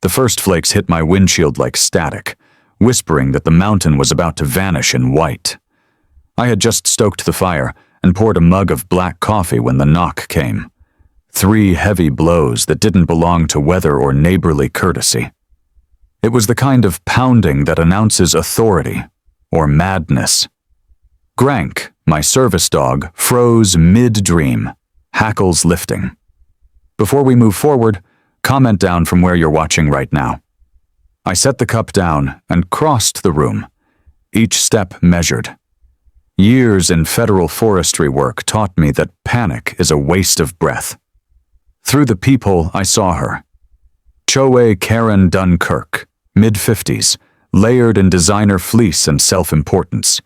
The first flakes hit my windshield like static, whispering that the mountain was about to vanish in white. I had just stoked the fire and poured a mug of black coffee when the knock came. 3 heavy blows that didn't belong to weather or neighborly courtesy. It was the kind of pounding that announces authority or madness. Grank, my service dog, froze mid-dream, hackles lifting. Before we move forward, comment down from where you're watching right now. I set the cup down and crossed the room, each step measured. Years in federal forestry work taught me that panic is a waste of breath. Through the peephole, I saw her. HOA Karen Dunkirk, mid-50s, layered in designer fleece and self-importance.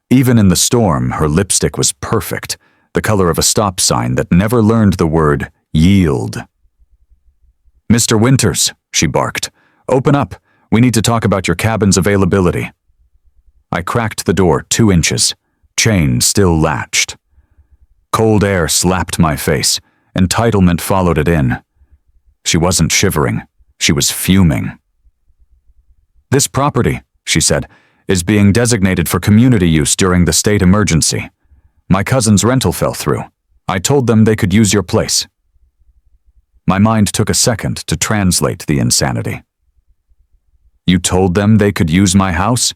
Even in the storm, her lipstick was perfect, the color of a stop sign that never learned the word yield. "Mr. Winters," she barked, "open up. We need to talk about your cabin's availability." I cracked the door 2 inches, chain still latched. Cold air slapped my face. Entitlement followed it in. She wasn't shivering. She was fuming. "This property," she said, "is being designated for community use during the state emergency. My cousin's rental fell through. I told them they could use your place." My mind took a second to translate the insanity. "You told them they could use my house?"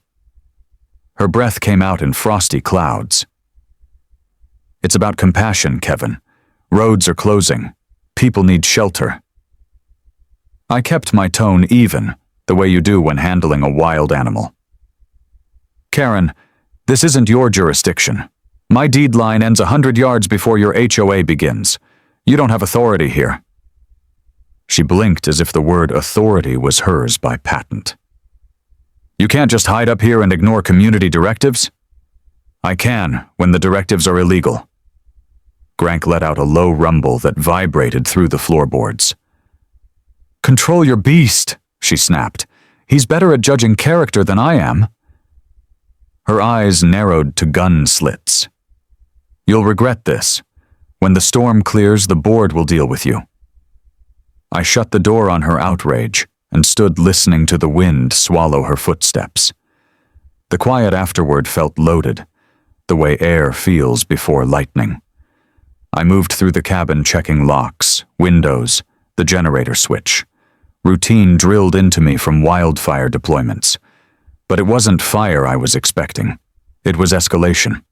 Her breath came out in frosty clouds. "It's about compassion, Kevin. Roads are closing. People need shelter." I kept my tone even, the way you do when handling a wild animal. "Karen, this isn't your jurisdiction. My deed line ends 100 yards before your HOA begins. You don't have authority here." She blinked as if the word authority was hers by patent. "You can't just hide up here and ignore community directives?" "I can, when the directives are illegal." Grank let out a low rumble that vibrated through the floorboards. "Control your beast," she snapped. "He's better at judging character than I am." Her eyes narrowed to gun slits. "You'll regret this. When the storm clears, the board will deal with you." I shut the door on her outrage and stood listening to the wind swallow her footsteps. The quiet afterward felt loaded, the way air feels before lightning. I moved through the cabin checking locks, windows, the generator switch. Routine drilled into me from wildfire deployments. But it wasn't fire I was expecting. It was escalation.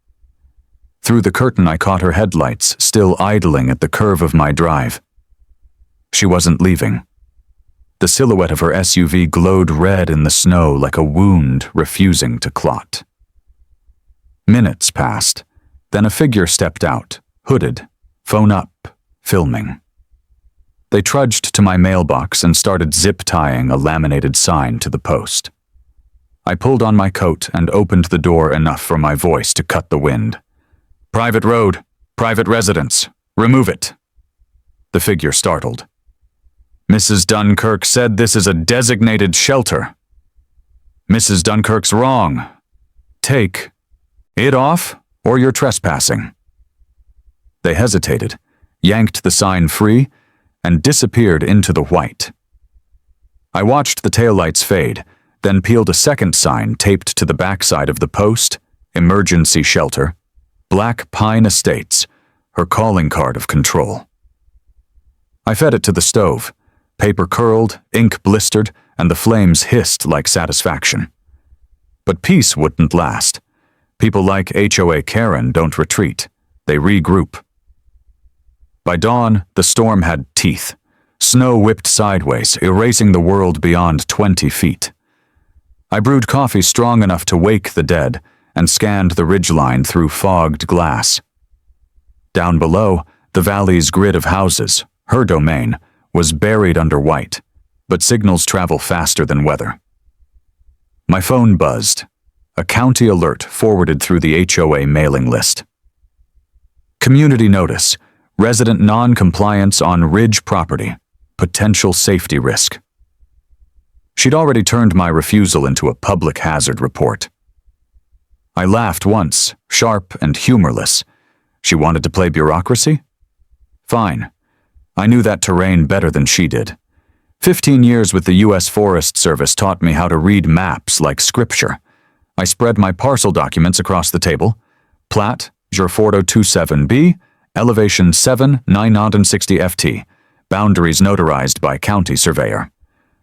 Through the curtain I caught her headlights still idling at the curve of my drive. She wasn't leaving. The silhouette of her SUV glowed red in the snow like a wound refusing to clot. Minutes passed, then a figure stepped out, hooded, phone up, filming. They trudged to my mailbox and started zip-tying a laminated sign to the post. I pulled on my coat and opened the door enough for my voice to cut the wind. "Private road, private residence, remove it." The figure startled. "Mrs. Dunkirk said this is a designated shelter." "Mrs. Dunkirk's wrong. Take it off or you're trespassing." They hesitated, yanked the sign free, and disappeared into the white. I watched the taillights fade, then peeled a second sign taped to the backside of the post, emergency shelter, Black Pine Estates, her calling card of control. I fed it to the stove. Paper curled, ink blistered, and the flames hissed like satisfaction. But peace wouldn't last. People like HOA Karen don't retreat. They regroup. By dawn, the storm had teeth. Snow whipped sideways, erasing the world beyond 20 feet. I brewed coffee strong enough to wake the dead and scanned the ridgeline through fogged glass. Down below, the valley's grid of houses, her domain, was buried under white, but signals travel faster than weather. My phone buzzed. A county alert forwarded through the HOA mailing list. Community notice. Resident non-compliance on Ridge property. Potential safety risk. She'd already turned my refusal into a public hazard report. I laughed once, sharp and humorless. She wanted to play bureaucracy? Fine. I knew that terrain better than she did. 15 years with the U.S. Forest Service taught me how to read maps like scripture. I spread my parcel documents across the table. Plat, Jurfordo 27B, elevation 7, 960 FT, boundaries notarized by county surveyor.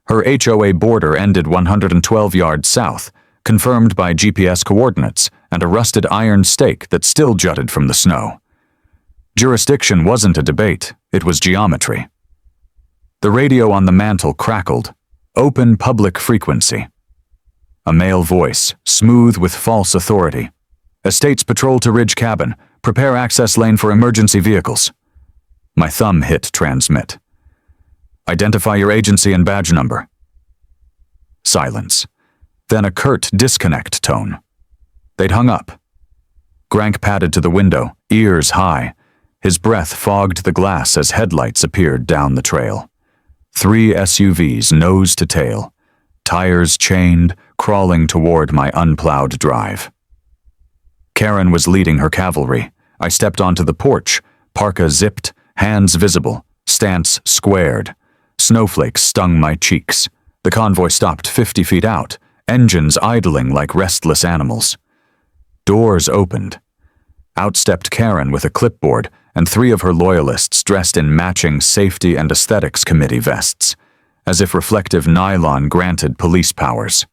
Her HOA border ended 112 yards south, confirmed by GPS coordinates and a rusted iron stake that still jutted from the snow. Jurisdiction wasn't a debate, it was geometry. The radio on the mantel crackled. Open public frequency. A male voice, smooth with false authority. Estates patrol to Ridge Cabin. Prepare access lane for emergency vehicles. My thumb hit transmit. Identify your agency and badge number. Silence. Then a curt disconnect tone. They'd hung up. Grank padded to the window, ears high. His breath fogged the glass as headlights appeared down the trail. 3 SUVs, nose to tail. Tires chained, crawling toward my unplowed drive. Karen was leading her cavalry. I stepped onto the porch, parka zipped, hands visible, stance squared. Snowflakes stung my cheeks. The convoy stopped 50 feet out, engines idling like restless animals. Doors opened. Out stepped Karen with a clipboard and 3 of her loyalists dressed in matching safety and aesthetics committee vests, as if reflective nylon granted police powers.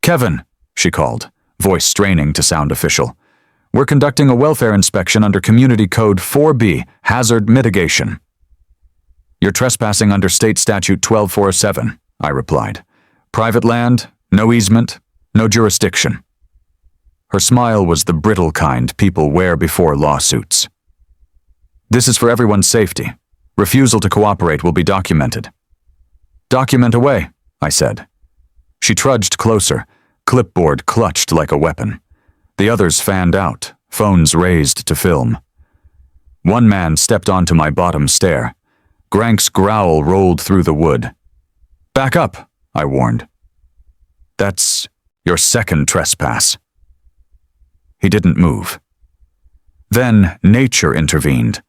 "Kevin," she called, voice straining to sound official. "We're conducting a welfare inspection under Community Code 4B, Hazard Mitigation." "You're trespassing under State Statute 12407, I replied. "Private land, no easement, no jurisdiction." Her smile was the brittle kind people wear before lawsuits. "This is for everyone's safety. Refusal to cooperate will be documented." "Document away," I said. She trudged closer, clipboard clutched like a weapon. The others fanned out, phones raised to film. One man stepped onto my bottom stair. Grank's growl rolled through the wood. "Back up," I warned. "That's your second trespass." He didn't move. Then nature intervened.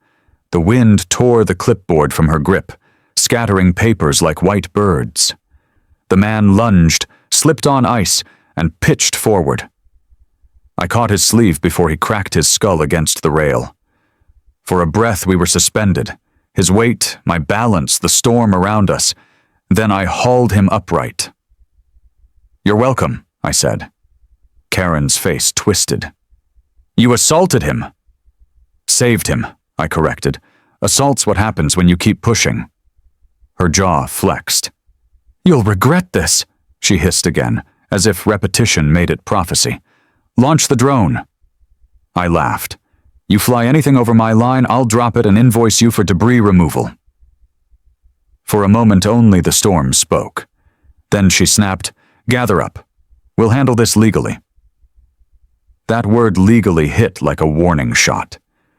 The wind tore the clipboard from her grip, scattering papers like white birds. The man lunged, slipped on ice, and pitched forward. I caught his sleeve before he cracked his skull against the rail. For a breath we were suspended, his weight, my balance, the storm around us. Then I hauled him upright. "You're welcome," I said. Karen's face twisted. "You assaulted him." "Saved him," I corrected. "Assault's what happens when you keep pushing." Her jaw flexed. "You'll regret this," she hissed again, as if repetition made it prophecy. "Launch the drone." I laughed. "You fly anything over my line, I'll drop it and invoice you for debris removal." For a moment only the storm spoke. Then she snapped, "Gather up. We'll handle this legally." That word legally hit like a warning shot.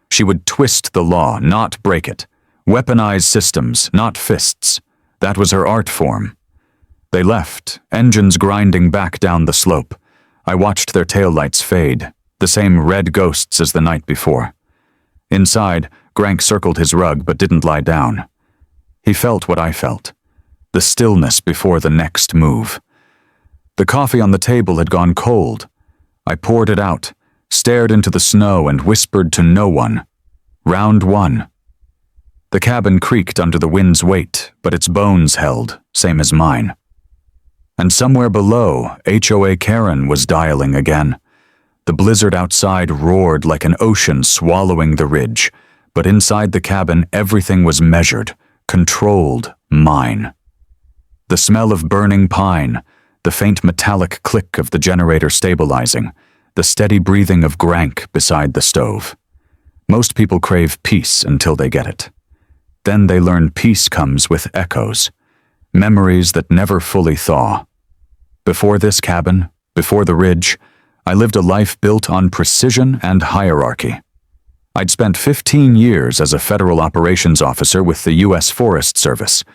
She would twist the law, not break it. Weaponize systems, not fists. That was her art form. They left, engines grinding back down the slope. I watched their taillights fade, the same red ghosts as the night before. Inside, Grank circled his rug but didn't lie down. He felt what I felt. The stillness before the next move. The coffee on the table had gone cold. I poured it out, stared into the snow and whispered to no one. Round 1. The cabin creaked under the wind's weight, but its bones held, same as mine. And somewhere below, HOA Karen was dialing again. The blizzard outside roared like an ocean swallowing the ridge, but inside the cabin everything was measured, controlled, mine. The smell of burning pine, the faint metallic click of the generator stabilizing, the steady breathing of Grank beside the stove. Most people crave peace until they get it. Then they learn peace comes with echoes, memories that never fully thaw. Before this cabin, before the ridge, I lived a life built on precision and hierarchy. I'd spent 15 years as a federal operations officer with the U.S. Forest Service,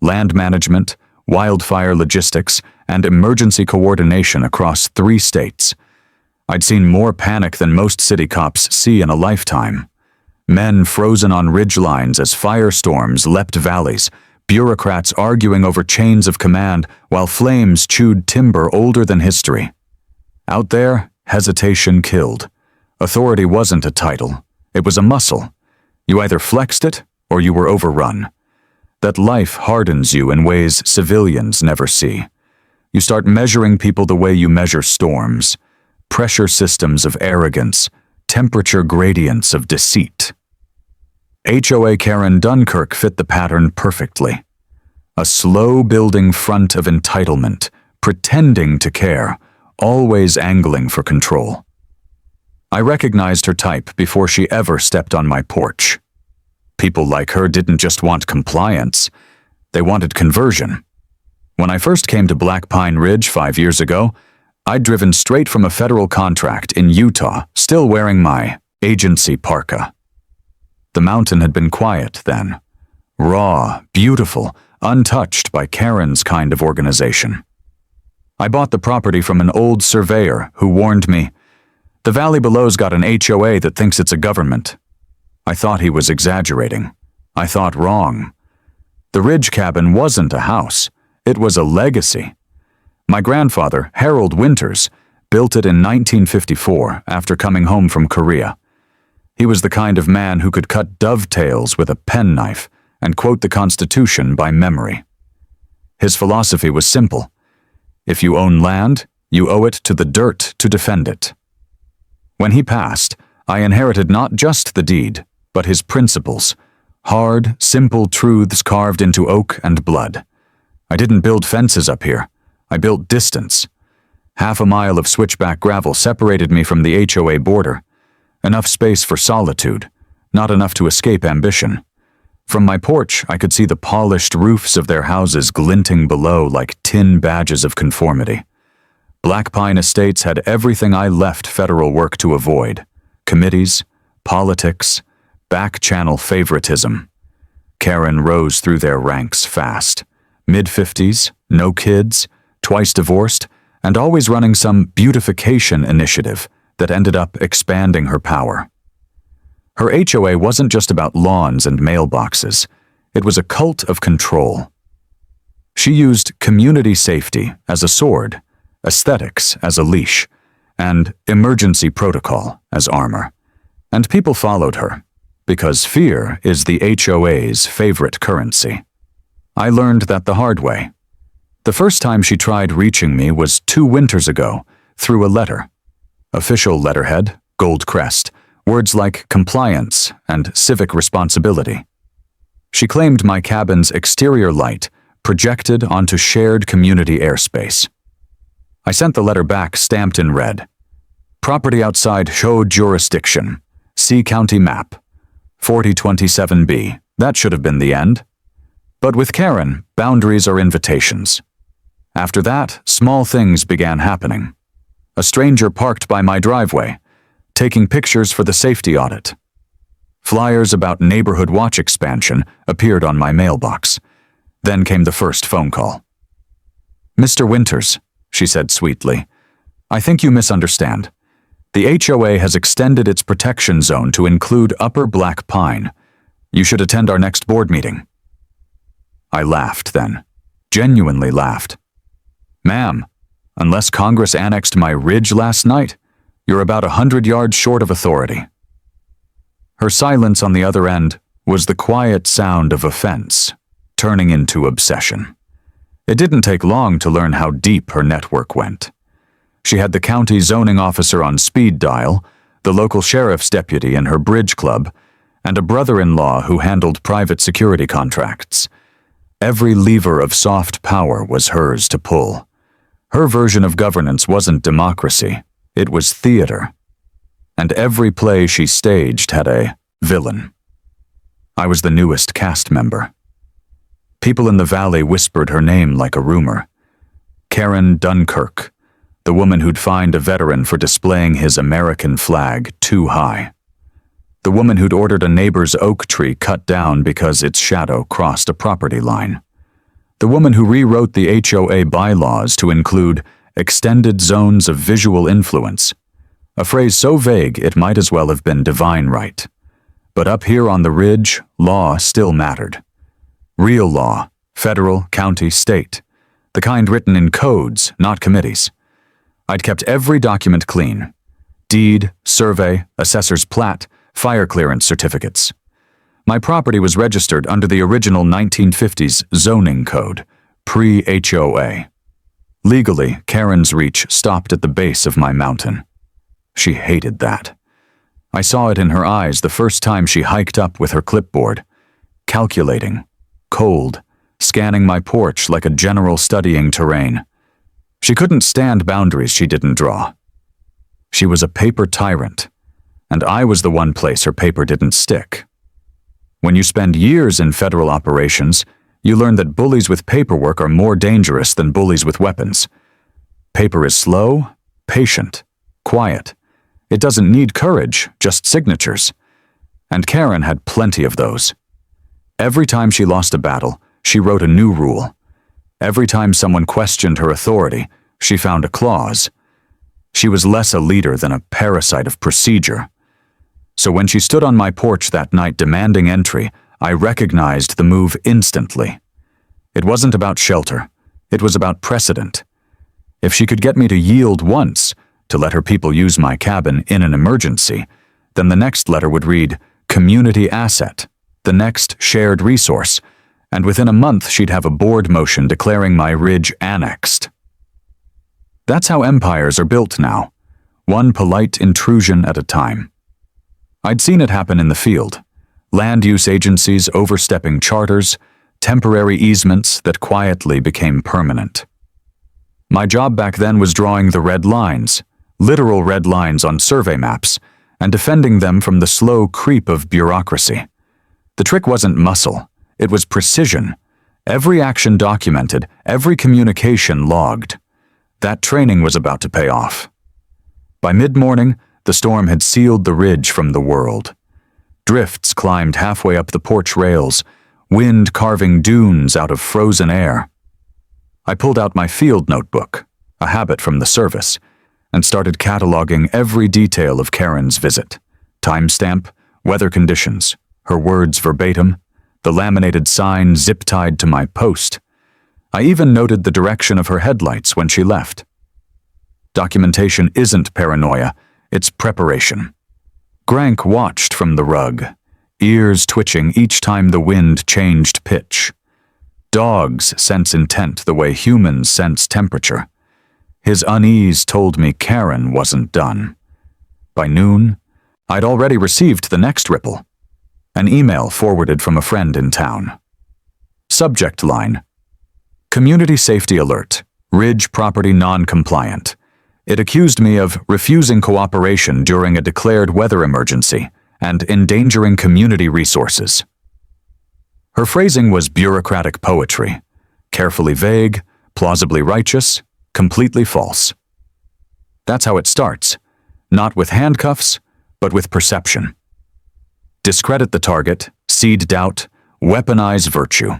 land management, wildfire logistics, and emergency coordination across 3 states. I'd seen more panic than most city cops see in a lifetime. Men frozen on ridge lines as firestorms leapt valleys, bureaucrats arguing over chains of command while flames chewed timber older than history. Out there, hesitation killed. Authority wasn't a title, it was a muscle. You either flexed it or you were overrun. That life hardens you in ways civilians never see. You start measuring people the way you measure storms, pressure systems of arrogance, temperature gradients of deceit. HOA Karen Dunkirk fit the pattern perfectly. A slow-building front of entitlement, pretending to care, always angling for control. I recognized her type before she ever stepped on my porch. People like her didn't just want compliance, they wanted conversion. When I first came to Black Pine Ridge 5 years ago, I'd driven straight from a federal contract in Utah, still wearing my agency parka. The mountain had been quiet then. Raw, beautiful, untouched by Karen's kind of organization. I bought the property from an old surveyor who warned me, "The valley below's got an HOA that thinks it's a government." I thought he was exaggerating. I thought wrong. The ridge cabin wasn't a house. It was a legacy. My grandfather, Harold Winters, built it in 1954 after coming home from Korea. He was the kind of man who could cut dovetails with a penknife and quote the Constitution by memory. His philosophy was simple. If you own land, you owe it to the dirt to defend it. When he passed, I inherited not just the deed, but his principles, hard, simple truths carved into oak and blood. I didn't build fences up here. I built distance. 1/2 mile of switchback gravel separated me from the HOA border. Enough space for solitude, not enough to escape ambition. From my porch, I could see the polished roofs of their houses glinting below like tin badges of conformity. Black Pine Estates had everything I left federal work to avoid: committees, politics, back-channel favoritism. Karen rose through their ranks fast. Mid-50s, no kids, twice divorced, and always running some beautification initiative that ended up expanding her power. Her HOA wasn't just about lawns and mailboxes. It was a cult of control. She used community safety as a sword, aesthetics as a leash, and emergency protocol as armor. And people followed her, because fear is the HOA's favorite currency. I learned that the hard way. The first time she tried reaching me was 2 winters ago, through a letter. Official letterhead, gold crest, words like compliance and civic responsibility. She claimed my cabin's exterior light projected onto shared community airspace. I sent the letter back stamped in red. Property outside show jurisdiction. See county map. 4027B. That should have been the end. But with Karen, boundaries are invitations. After that, small things began happening. A stranger parked by my driveway, taking pictures for the safety audit. Flyers about neighborhood watch expansion appeared on my mailbox. Then came the first phone call. "Mr. Winters," she said sweetly, "I think you misunderstand. The HOA has extended its protection zone to include Upper Black Pine. You should attend our next board meeting." I laughed then, genuinely laughed. "Ma'am, unless Congress annexed my ridge last night, you're about 100 yards short of authority." Her silence on the other end was the quiet sound of offense, turning into obsession. It didn't take long to learn how deep her network went. She had the county zoning officer on speed dial, the local sheriff's deputy in her bridge club, and a brother-in-law who handled private security contracts. Every lever of soft power was hers to pull. Her version of governance wasn't democracy, it was theater. And every play she staged had a villain. I was the newest cast member. People in the valley whispered her name like a rumor. Karen Dunkirk, the woman who'd fined a veteran for displaying his American flag too high. The woman who'd ordered a neighbor's oak tree cut down because its shadow crossed a property line. The woman who rewrote the HOA bylaws to include extended zones of visual influence, a phrase so vague it might as well have been divine right. But up here on the ridge, law still mattered. Real law, federal, county, state, the kind written in codes, not committees. I'd kept every document clean: deed, survey, assessor's plat, fire clearance certificates. My property was registered under the original 1950s zoning code, pre-HOA. Legally, Karen's reach stopped at the base of my mountain. She hated that. I saw it in her eyes the first time she hiked up with her clipboard, calculating, cold, scanning my porch like a general studying terrain. She couldn't stand boundaries she didn't draw. She was a paper tyrant, and I was the one place her paper didn't stick. When you spend years in federal operations, you learn that bullies with paperwork are more dangerous than bullies with weapons. Paper is slow, patient, quiet. It doesn't need courage, just signatures. And Karen had plenty of those. Every time she lost a battle, she wrote a new rule. Every time someone questioned her authority, she found a clause. She was less a leader than a parasite of procedure. So when she stood on my porch that night demanding entry, I recognized the move instantly. It wasn't about shelter. It was about precedent. If she could get me to yield once, to let her people use my cabin in an emergency, then the next letter would read, community asset, the next shared resource, and within a month she'd have a board motion declaring my ridge annexed. That's how empires are built now, one polite intrusion at a time. I'd seen it happen in the field. Land use agencies overstepping charters, temporary easements that quietly became permanent. My job back then was drawing the red lines, literal red lines on survey maps, and defending them from the slow creep of bureaucracy. The trick wasn't muscle, it was precision. Every action documented, every communication logged. That training was about to pay off. By mid-morning, the storm had sealed the ridge from the world. Drifts climbed halfway up the porch rails, wind carving dunes out of frozen air. I pulled out my field notebook, a habit from the service, and started cataloging every detail of Karen's visit. Timestamp, weather conditions, her words verbatim, the laminated sign zip-tied to my post. I even noted the direction of her headlights when she left. Documentation isn't paranoia, it's preparation. Grank watched from the rug, ears twitching each time the wind changed pitch. Dogs sense intent the way humans sense temperature. His unease told me Karen wasn't done. By noon, I'd already received the next ripple. An email forwarded from a friend in town. Subject line: Community Safety Alert, Ridge Property Non-Compliant. It accused me of refusing cooperation during a declared weather emergency and endangering community resources. Her phrasing was bureaucratic poetry, carefully vague, plausibly righteous, completely false. That's how it starts, not with handcuffs, but with perception. Discredit the target, seed doubt, weaponize virtue.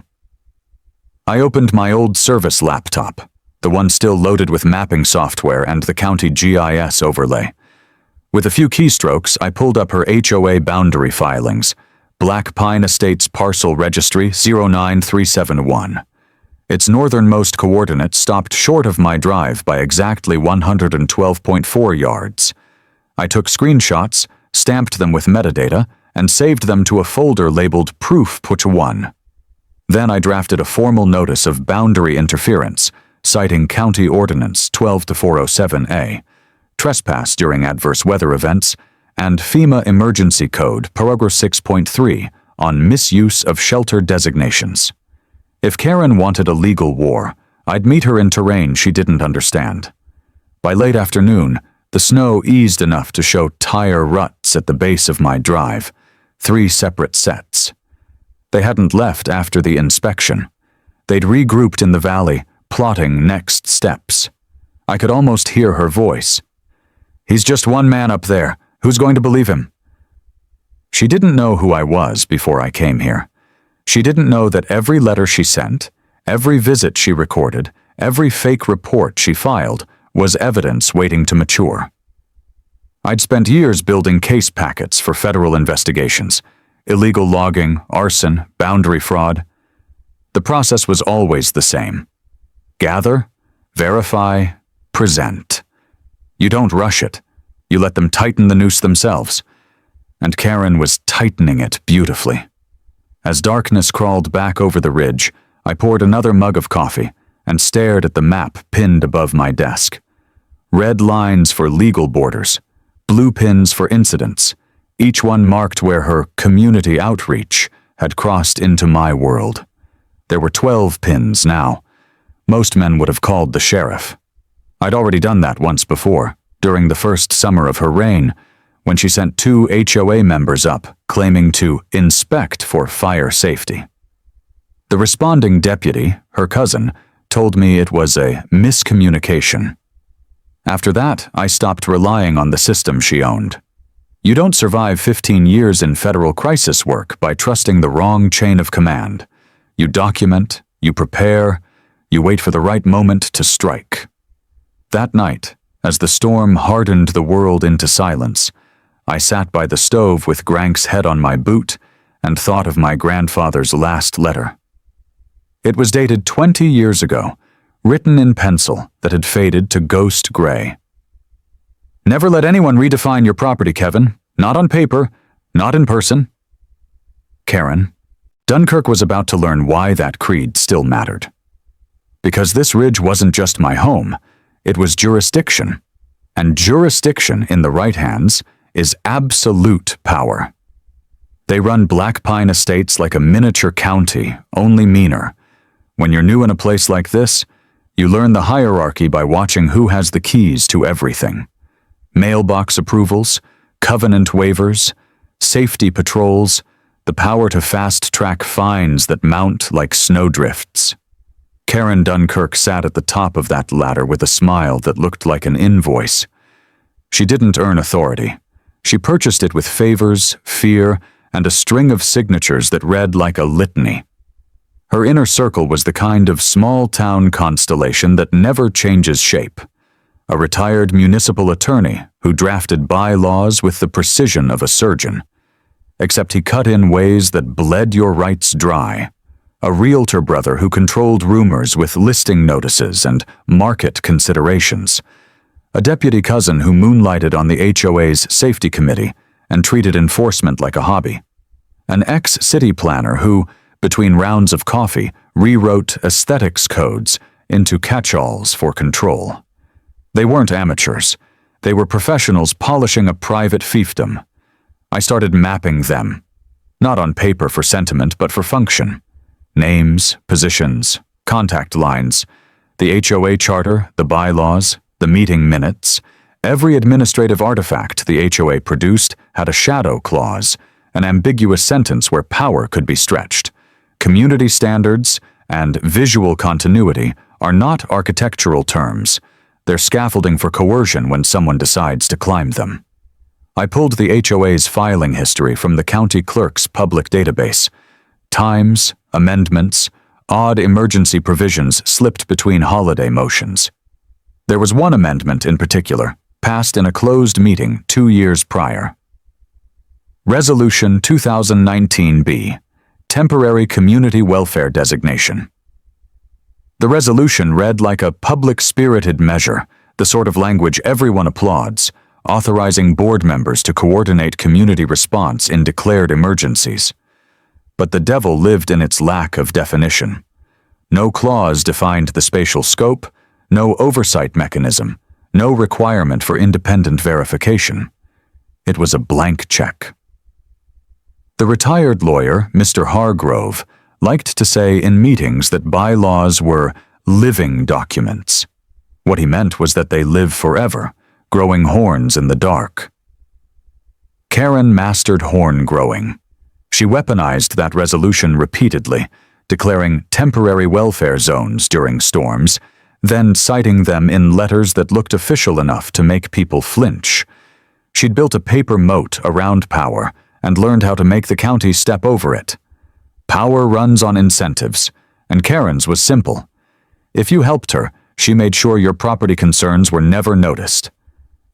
I opened my old service laptop, the one still loaded with mapping software and the county GIS overlay. With a few keystrokes, I pulled up her HOA boundary filings, Black Pine Estates Parcel Registry 09371. Its northernmost coordinate stopped short of my drive by exactly 112.4 yards. I took screenshots, stamped them with metadata, and saved them to a folder labeled Proof Put 1. Then I drafted a formal notice of boundary interference, citing County Ordinance 12-407A, Trespass during adverse weather events, and FEMA Emergency Code Paragraph 6.3 on misuse of shelter designations. If Karen wanted a legal war, I'd meet her in terrain she didn't understand. By late afternoon, the snow eased enough to show tire ruts at the base of my drive, 3 separate sets. They hadn't left after the inspection. They'd regrouped in the valley, plotting next steps. I could almost hear her voice. "He's just one man up there. Who's going to believe him?" She didn't know who I was before I came here. She didn't know that every letter she sent, every visit she recorded, every fake report she filed was evidence waiting to mature. I'd spent years building case packets for federal investigations, illegal logging, arson, boundary fraud. The process was always the same. Gather, verify, present. You don't rush it. You let them tighten the noose themselves. And Karen was tightening it beautifully. As darkness crawled back over the ridge, I poured another mug of coffee and stared at the map pinned above my desk. Red lines for legal borders, blue pins for incidents, each one marked where her community outreach had crossed into my world. There were 12 pins now. Most men would have called the sheriff. I'd already done that once before, during the first summer of her reign, when she sent 2 HOA members up, claiming to inspect for fire safety. The responding deputy, her cousin, told me it was a miscommunication. After that, I stopped relying on the system she owned. You don't survive 15 years in federal crisis work by trusting the wrong chain of command. You document, you prepare, you wait for the right moment to strike. That night, as the storm hardened the world into silence, I sat by the stove with Grank's head on my boot and thought of my grandfather's last letter. It was dated 20 years ago, written in pencil that had faded to ghost gray. Never let anyone redefine your property, Kevin. Not on paper, not in person. Karen, Dunkirk was about to learn why that creed still mattered. Because this ridge wasn't just my home, it was jurisdiction. And jurisdiction in the right hands is absolute power. They run Black Pine Estates like a miniature county, only meaner. When you're new in a place like this, you learn the hierarchy by watching who has the keys to everything. Mailbox approvals, covenant waivers, safety patrols, the power to fast-track fines that mount like snowdrifts. Karen Dunkirk sat at the top of that ladder with a smile that looked like an invoice. She didn't earn authority. She purchased it with favors, fear, and a string of signatures that read like a litany. Her inner circle was the kind of small-town constellation that never changes shape. A retired municipal attorney who drafted bylaws with the precision of a surgeon. Except he cut in ways that bled your rights dry. A realtor brother who controlled rumors with listing notices and market considerations. A deputy cousin who moonlighted on the HOA's safety committee and treated enforcement like a hobby. An ex-city planner who, between rounds of coffee, rewrote aesthetics codes into catch-alls for control. They weren't amateurs. They were professionals polishing a private fiefdom. I started mapping them, not on paper for sentiment, but for function. Names, positions, contact lines, the HOA charter, the bylaws, the meeting minutes. Every administrative artifact the HOA produced had a shadow clause, an ambiguous sentence where power could be stretched. Community standards and visual continuity are not architectural terms. They're scaffolding for coercion when someone decides to climb them. I pulled the HOA's filing history from the county clerk's public database. Times, amendments, odd emergency provisions slipped between holiday motions. There was one amendment in particular, passed in a closed meeting 2 years prior. Resolution 2019-B, Temporary Community Welfare Designation. The resolution read like a public-spirited measure, the sort of language everyone applauds, authorizing board members to coordinate community response in declared emergencies. But the devil lived in its lack of definition. No clause defined the spatial scope, no oversight mechanism, no requirement for independent verification. It was a blank check. The retired lawyer, Mr. Hargrove, liked to say in meetings that bylaws were living documents. What he meant was that they live forever, growing horns in the dark. Karen mastered horn growing. She weaponized that resolution repeatedly, declaring temporary welfare zones during storms, then citing them in letters that looked official enough to make people flinch. She'd built a paper moat around power and learned how to make the county step over it. Power runs on incentives, and Karen's was simple. If you helped her, she made sure your property concerns were never noticed.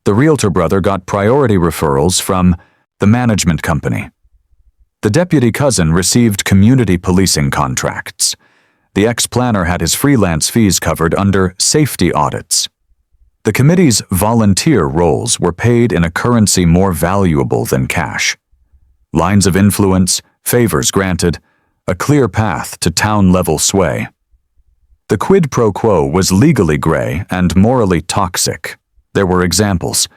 The realtor brother got priority referrals from the management company. The deputy cousin received community policing contracts. The ex-planner had his freelance fees covered under safety audits. The committee's volunteer roles were paid in a currency more valuable than cash. Lines of influence, favors granted, a clear path to town-level sway. The quid pro quo was legally gray and morally toxic. There were examples.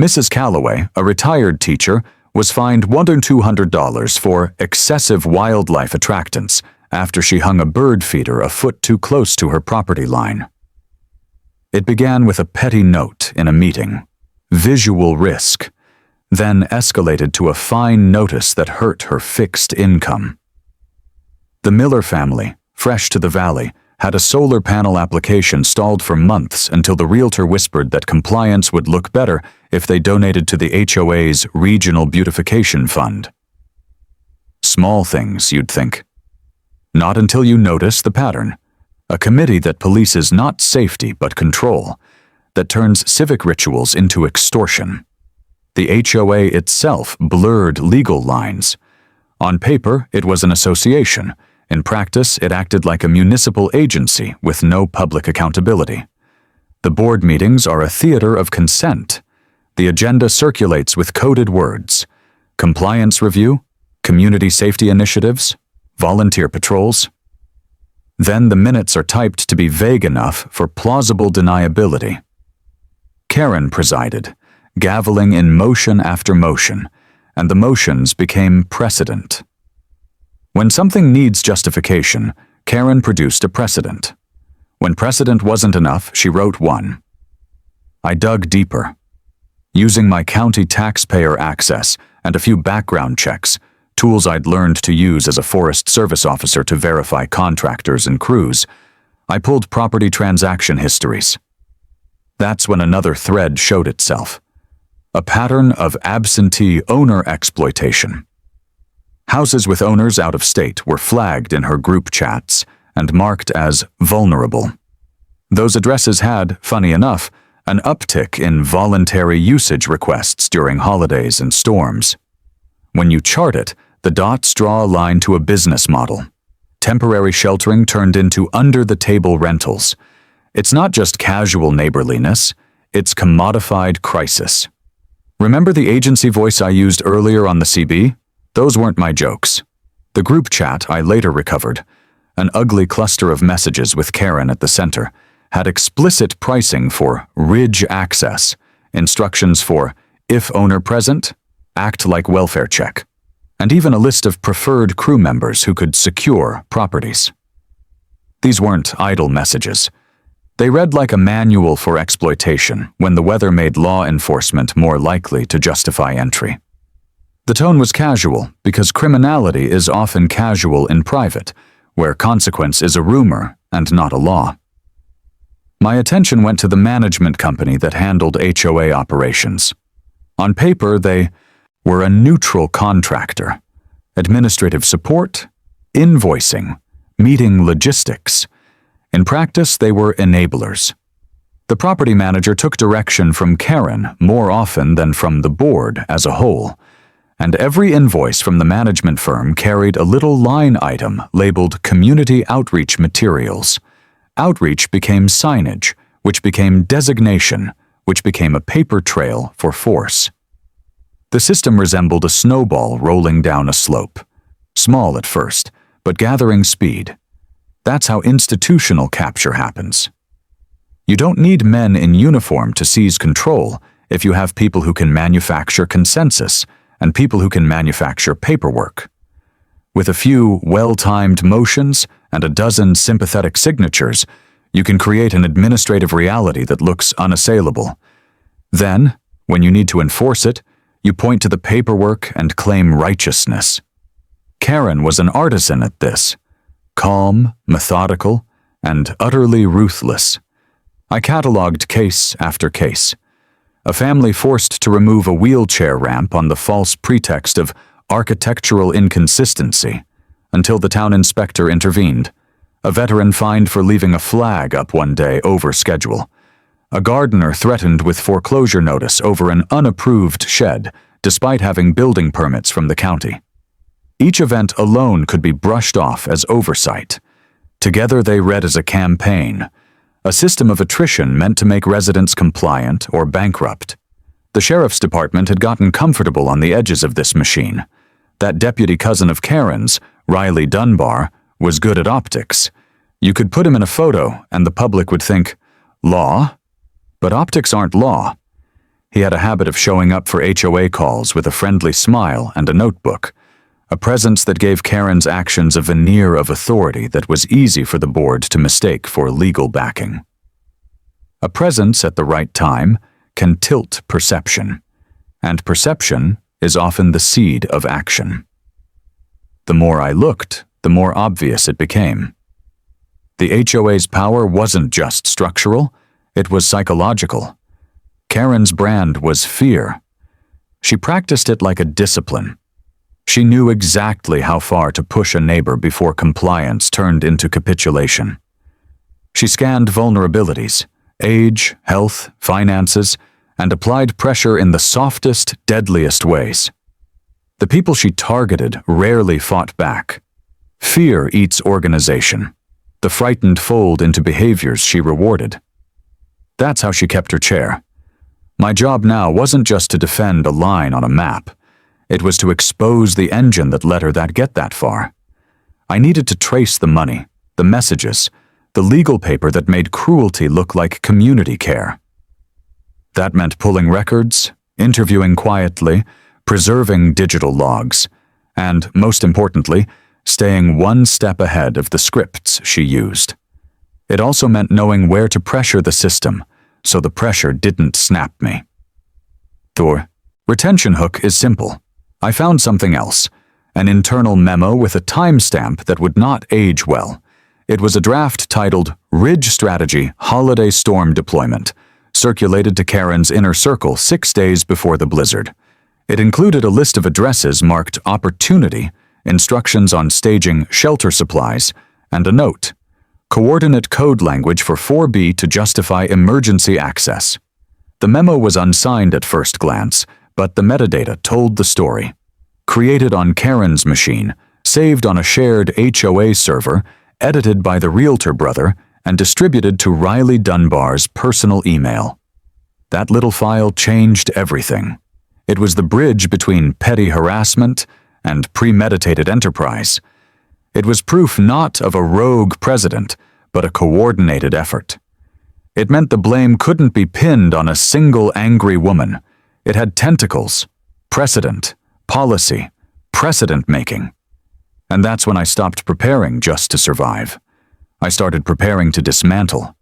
Mrs. Calloway, a retired teacher, was fined $1,200 for excessive wildlife attractants after she hung a bird feeder a foot too close to her property line. It began with a petty note in a meeting, visual risk, then escalated to a fine notice that hurt her fixed income. The Miller family, fresh to the valley, had a solar panel application stalled for months until the realtor whispered that compliance would look better if they donated to the HOA's Regional Beautification Fund. Small things, you'd think. Not until you notice the pattern. A committee that polices not safety but control, that turns civic rituals into extortion. The HOA itself blurred legal lines. On paper, it was an association. In practice, it acted like a municipal agency with no public accountability. The board meetings are a theater of consent. The agenda circulates with coded words: compliance review, community safety initiatives, volunteer patrols. Then the minutes are typed to be vague enough for plausible deniability. Karen presided, gaveling in motion after motion, and the motions became precedent. When something needs justification, Karen produced a precedent. When precedent wasn't enough, she wrote one. I dug deeper. Using my county taxpayer access and a few background checks, tools I'd learned to use as a Forest Service officer to verify contractors and crews, I pulled property transaction histories. That's when another thread showed itself. A pattern of absentee owner exploitation. Houses with owners out of state were flagged in her group chats and marked as vulnerable. Those addresses had, funny enough, an uptick in voluntary usage requests during holidays and storms. When you chart it, the dots draw a line to a business model. Temporary sheltering turned into under-the-table rentals. It's not just casual neighborliness, it's commodified crisis. Remember the agency voice I used earlier on the CB? Those weren't my jokes. The group chat I later recovered, an ugly cluster of messages with Karen at the center, had explicit pricing for ridge access, instructions for, if owner present, act like welfare check, and even a list of preferred crew members who could secure properties. These weren't idle messages. They read like a manual for exploitation when the weather made law enforcement more likely to justify entry. The tone was casual because criminality is often casual in private, where consequence is a rumor and not a law. My attention went to the management company that handled HOA operations. On paper, they were a neutral contractor, administrative support, invoicing, meeting logistics. In practice, they were enablers. The property manager took direction from Karen more often than from the board as a whole, and every invoice from the management firm carried a little line item labeled Community Outreach Materials. Outreach became signage, which became designation, which became a paper trail for force. The system resembled a snowball rolling down a slope. Small at first, but gathering speed. That's how institutional capture happens. You don't need men in uniform to seize control if you have people who can manufacture consensus and people who can manufacture paperwork. With a few well-timed motions and a dozen sympathetic signatures, you can create an administrative reality that looks unassailable. Then, when you need to enforce it, you point to the paperwork and claim righteousness. Karen was an artisan at this, calm, methodical, and utterly ruthless. I cataloged case after case. A family forced to remove a wheelchair ramp on the false pretext of architectural inconsistency until the town inspector intervened. A veteran fined for leaving a flag up one day over schedule. A gardener threatened with foreclosure notice over an unapproved shed, despite having building permits from the county. Each event alone could be brushed off as oversight. Together they read as a campaign, a system of attrition meant to make residents compliant or bankrupt. The sheriff's department had gotten comfortable on the edges of this machine. That deputy cousin of Karen's, Riley Dunbar, was good at optics. You could put him in a photo and the public would think, law? But optics aren't law. He had a habit of showing up for HOA calls with a friendly smile and a notebook, a presence that gave Karen's actions a veneer of authority that was easy for the board to mistake for legal backing. A presence at the right time can tilt perception, and perception is often the seed of action. The more I looked, the more obvious it became. The HOA's power wasn't just structural, it was psychological. Karen's brand was fear. She practiced it like a discipline. She knew exactly how far to push a neighbor before compliance turned into capitulation. She scanned vulnerabilities, age, health, finances, and applied pressure in the softest, deadliest ways. The people she targeted rarely fought back. Fear eats organization. The frightened fold into behaviors she rewarded. That's how she kept her chair. My job now wasn't just to defend a line on a map. It was to expose the engine that let her get that far. I needed to trace the money, the messages, the legal paper that made cruelty look like community care. That meant pulling records, interviewing quietly, preserving digital logs, and, most importantly, staying one step ahead of the scripts she used. It also meant knowing where to pressure the system, so the pressure didn't snap me. The retention hook is simple. I found something else, an internal memo with a timestamp that would not age well. It was a draft titled Ridge Strategy Holiday Storm Deployment, circulated to Karen's inner circle 6 days before the blizzard. It included a list of addresses marked Opportunity, instructions on staging shelter supplies, and a note, coordinate code language for 4B to justify emergency access. The memo was unsigned at first glance, but the metadata told the story. Created on Karen's machine, saved on a shared HOA server, edited by the realtor brother, and distributed to Riley Dunbar's personal email. That little file changed everything. It was the bridge between petty harassment and premeditated enterprise. It was proof not of a rogue president, but a coordinated effort. It meant the blame couldn't be pinned on a single angry woman. It had tentacles, precedent, policy, precedent-making. And that's when I stopped preparing just to survive. I started preparing to dismantle.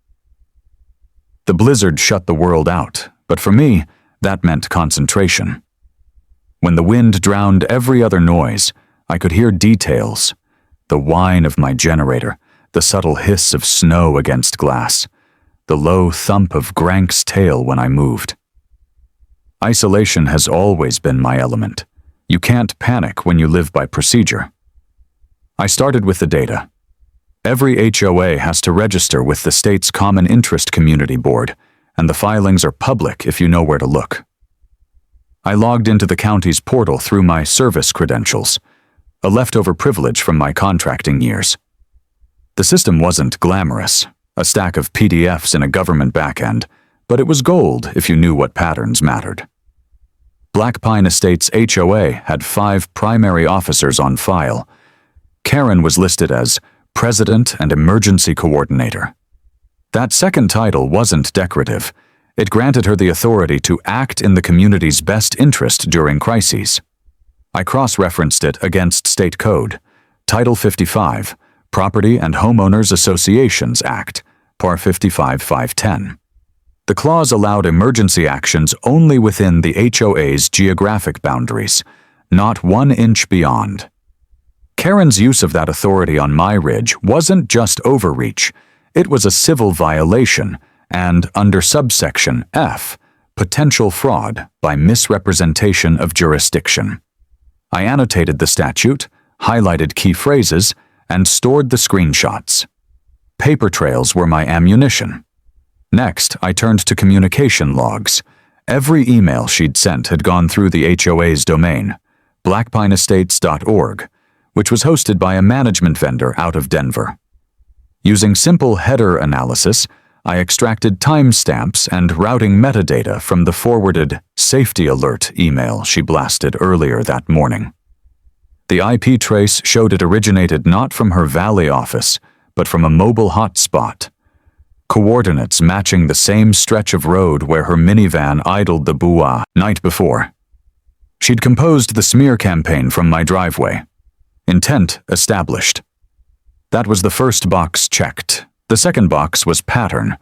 The blizzard shut the world out, but for me, that meant concentration. When the wind drowned every other noise, I could hear details. The whine of my generator, the subtle hiss of snow against glass, the low thump of Grank's tail when I moved. Isolation has always been my element. You can't panic when you live by procedure. I started with the data. Every HOA has to register with the state's Common Interest Community Board, and the filings are public if you know where to look. I logged into the county's portal through my service credentials, a leftover privilege from my contracting years. The system wasn't glamorous, a stack of PDFs in a government backend, but it was gold if you knew what patterns mattered. Black Pine Estates HOA had 5 primary officers on file. Karen was listed as President and Emergency Coordinator. That second title wasn't decorative. It granted her the authority to act in the community's best interest during crises. I cross-referenced it against state code, Title 55, Property and Homeowners Associations Act, Par 55-510. The clause allowed emergency actions only within the HOA's geographic boundaries, not 1 inch beyond. Karen's use of that authority on my ridge wasn't just overreach, it was a civil violation and, under subsection F, potential fraud by misrepresentation of jurisdiction. I annotated the statute, highlighted key phrases, and stored the screenshots. Paper trails were my ammunition. Next, I turned to communication logs. Every email she'd sent had gone through the HOA's domain, blackpineestates.org, which was hosted by a management vendor out of Denver. Using simple header analysis, I extracted timestamps and routing metadata from the forwarded safety alert email she blasted earlier that morning. The IP trace showed it originated not from her Valley office, but from a mobile hotspot. Coordinates matching the same stretch of road where her minivan idled the night before. She'd composed the smear campaign from my driveway. Intent established. That was the first box checked. The second box was pattern.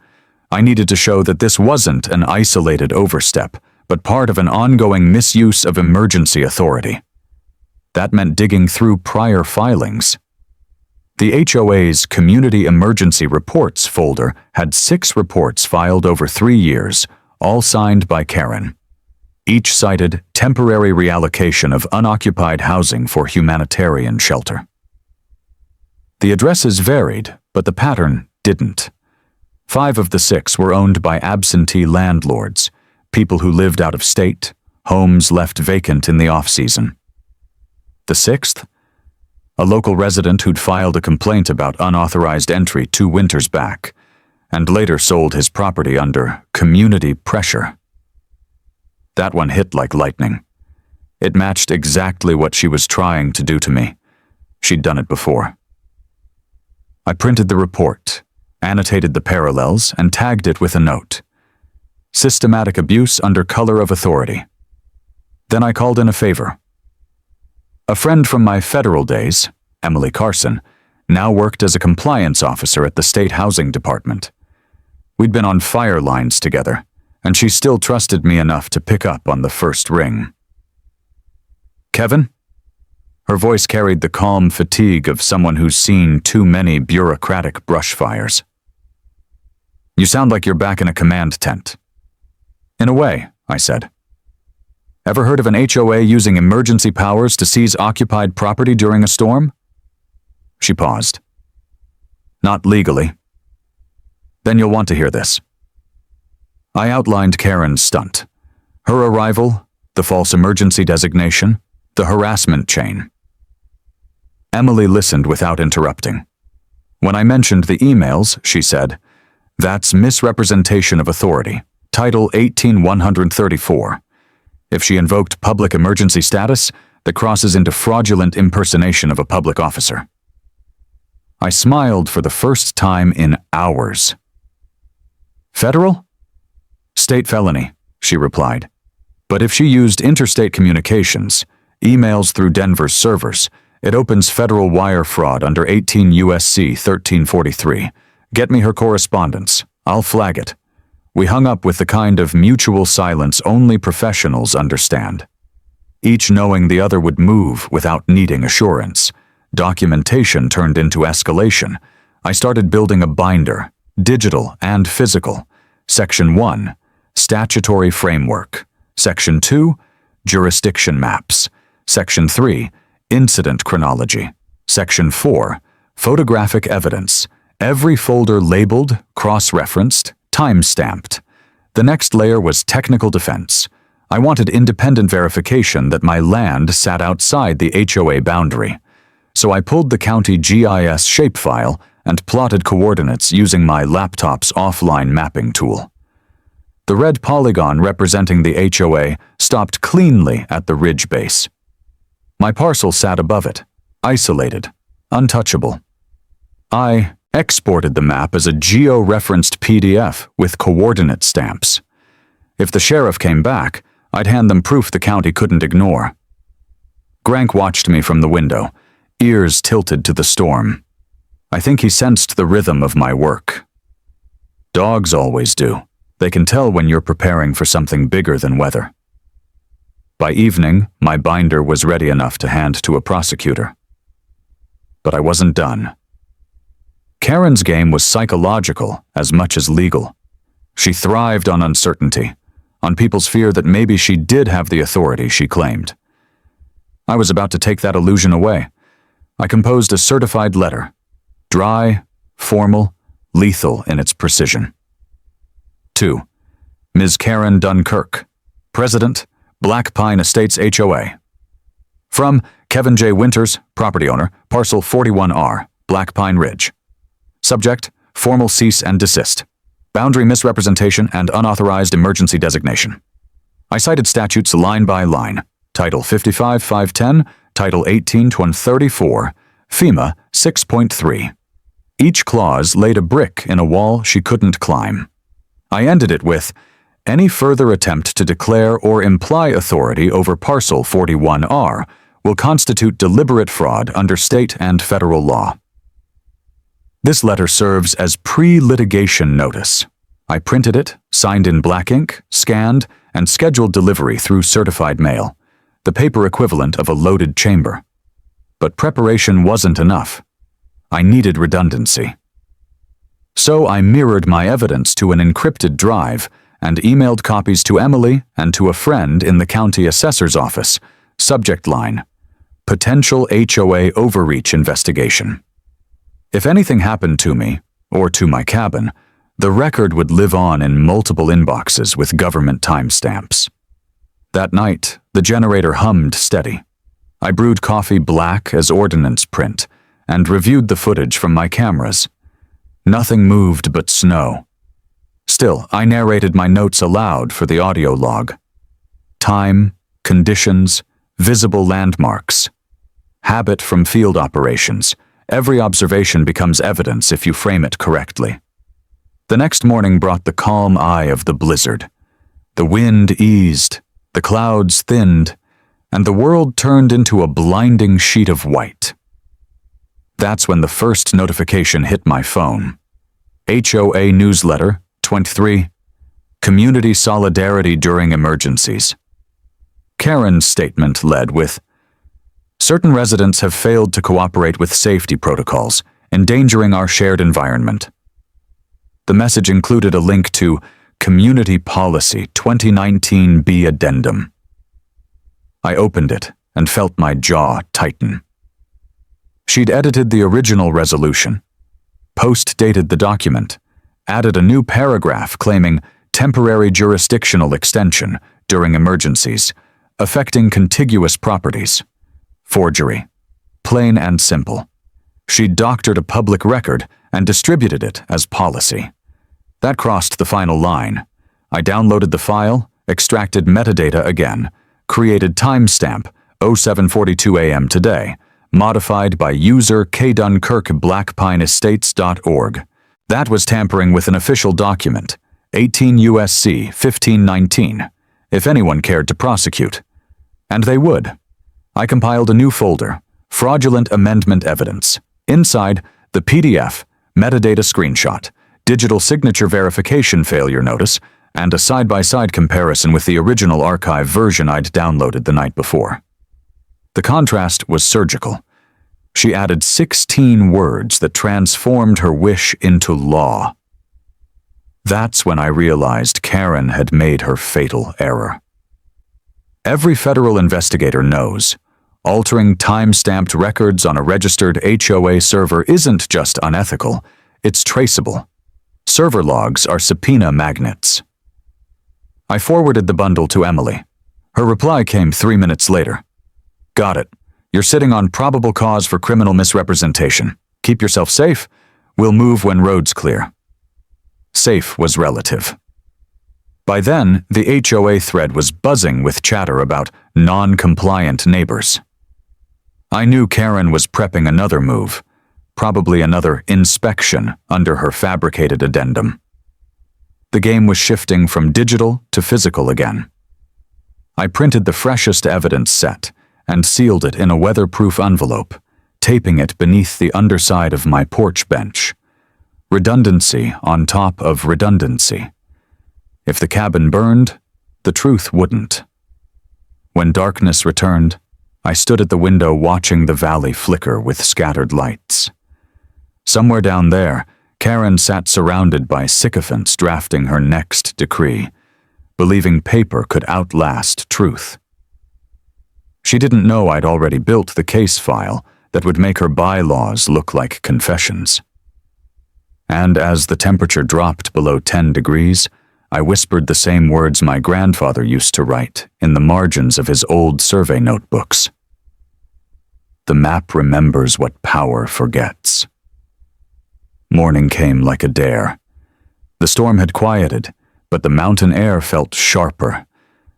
I needed to show that this wasn't an isolated overstep, but part of an ongoing misuse of emergency authority. That meant digging through prior filings. The HOA's Community Emergency Reports folder had 6 reports filed over 3 years, all signed by Karen. Each cited temporary reallocation of unoccupied housing for humanitarian shelter. The addresses varied, but the pattern didn't. 5 of the 6 were owned by absentee landlords, people who lived out of state, homes left vacant in the off-season. The 6th? A local resident who'd filed a complaint about unauthorized entry 2 winters back, and later sold his property under community pressure. That one hit like lightning. It matched exactly what she was trying to do to me. She'd done it before. I printed the report, annotated the parallels, and tagged it with a note. Systematic abuse under color of authority. Then I called in a favor. A friend from my federal days, Emily Carson, now worked as a compliance officer at the State Housing Department. We'd been on fire lines together, and she still trusted me enough to pick up on the first ring. Kevin? Her voice carried the calm fatigue of someone who's seen too many bureaucratic brush fires. You sound like you're back in a command tent. In a way, I said. Ever heard of an HOA using emergency powers to seize occupied property during a storm? She paused. Not legally. Then you'll want to hear this. I outlined Karen's stunt. Her arrival, the false emergency designation, the harassment chain. Emily listened without interrupting. When I mentioned the emails, she said, "That's misrepresentation of authority, Title 18134. If she invoked public emergency status, that crosses into fraudulent impersonation of a public officer." I smiled for the first time in hours. Federal? State felony, she replied. But if she used interstate communications, emails through Denver's servers, it opens federal wire fraud under 18 U.S.C. 1343. Get me her correspondence. I'll flag it. We hung up with the kind of mutual silence only professionals understand. Each knowing the other would move without needing assurance. Documentation turned into escalation. I started building a binder, digital and physical. Section 1, Statutory Framework. Section 2, Jurisdiction Maps. Section 3, Incident Chronology. Section 4, Photographic Evidence. Every folder labeled, cross-referenced, time-stamped. The next layer was technical defense. I wanted independent verification that my land sat outside the HOA boundary. So I pulled the county GIS shapefile and plotted coordinates using my laptop's offline mapping tool. The red polygon representing the HOA stopped cleanly at the ridge base. My parcel sat above it, isolated, untouchable. I exported the map as a geo-referenced PDF with coordinate stamps. If the sheriff came back, I'd hand them proof the county couldn't ignore. Grank watched me from the window, ears tilted to the storm. I think he sensed the rhythm of my work. Dogs always do. They can tell when you're preparing for something bigger than weather. By evening, my binder was ready enough to hand to a prosecutor. But I wasn't done. Karen's game was psychological as much as legal. She thrived on uncertainty, on people's fear that maybe she did have the authority she claimed. I was about to take that illusion away. I composed a certified letter, dry, formal, lethal in its precision. 2. Ms. Karen Dunkirk, President, Black Pine Estates HOA. From Kevin J. Winters, property owner, parcel 41R, Black Pine Ridge. Subject, formal cease and desist. Boundary misrepresentation and unauthorized emergency designation. I cited statutes line by line. Title 55-510, Title 18-134, FEMA 6.3. Each clause laid a brick in a wall she couldn't climb. I ended it with, any further attempt to declare or imply authority over Parcel 41R will constitute deliberate fraud under state and federal law. This letter serves as pre-litigation notice. I printed it, signed in black ink, scanned, and scheduled delivery through certified mail, the paper equivalent of a loaded chamber. But preparation wasn't enough. I needed redundancy. So I mirrored my evidence to an encrypted drive and emailed copies to Emily and to a friend in the county assessor's office. Subject line, potential HOA overreach investigation. If anything happened to me, or to my cabin, the record would live on in multiple inboxes with government timestamps. That night, the generator hummed steady. I brewed coffee black as ordnance print and reviewed the footage from my cameras. Nothing moved but snow. Still, I narrated my notes aloud for the audio log. Time, conditions, visible landmarks. Habit from field operations. Every observation becomes evidence if you frame it correctly. The next morning brought the calm eye of the blizzard. The wind eased, the clouds thinned, and the world turned into a blinding sheet of white. That's when the first notification hit my phone. HOA newsletter, 23. Community solidarity during emergencies. Karen's statement led with, certain residents have failed to cooperate with safety protocols, endangering our shared environment. The message included a link to Community Policy 2019B Addendum. I opened it and felt my jaw tighten. She'd edited the original resolution, post-dated the document, added a new paragraph claiming temporary jurisdictional extension during emergencies, affecting contiguous properties. Forgery. Plain and simple. She'd doctored a public record and distributed it as policy. That crossed the final line. I downloaded the file, extracted metadata again, created timestamp 07:42 a.m. today, modified by user kdunkirkblackpineestates.org. That was tampering with an official document, 18 U.S.C. 1519, if anyone cared to prosecute. And they would. I compiled a new folder, Fraudulent Amendment Evidence. Inside, the PDF, metadata screenshot, digital signature verification failure notice, and a side-by-side comparison with the original archive version I'd downloaded the night before. The contrast was surgical. She added 16 words that transformed her wish into law. That's when I realized Karen had made her fatal error. Every federal investigator knows, altering time-stamped records on a registered HOA server isn't just unethical, it's traceable. Server logs are subpoena magnets. I forwarded the bundle to Emily. Her reply came 3 minutes later. Got it. You're sitting on probable cause for criminal misrepresentation. Keep yourself safe. We'll move when roads clear. Safe was relative. By then, the HOA thread was buzzing with chatter about non-compliant neighbors. I knew Karen was prepping another move, probably another inspection under her fabricated addendum. The game was shifting from digital to physical again. I printed the freshest evidence set and sealed it in a weatherproof envelope, taping it beneath the underside of my porch bench. Redundancy on top of redundancy. If the cabin burned, the truth wouldn't. When darkness returned, I stood at the window watching the valley flicker with scattered lights. Somewhere down there, Karen sat surrounded by sycophants drafting her next decree, believing paper could outlast truth. She didn't know I'd already built the case file that would make her bylaws look like confessions. And as the temperature dropped below 10 degrees, I whispered the same words my grandfather used to write in the margins of his old survey notebooks. The map remembers what power forgets. Morning came like a dare. The storm had quieted, but the mountain air felt sharper,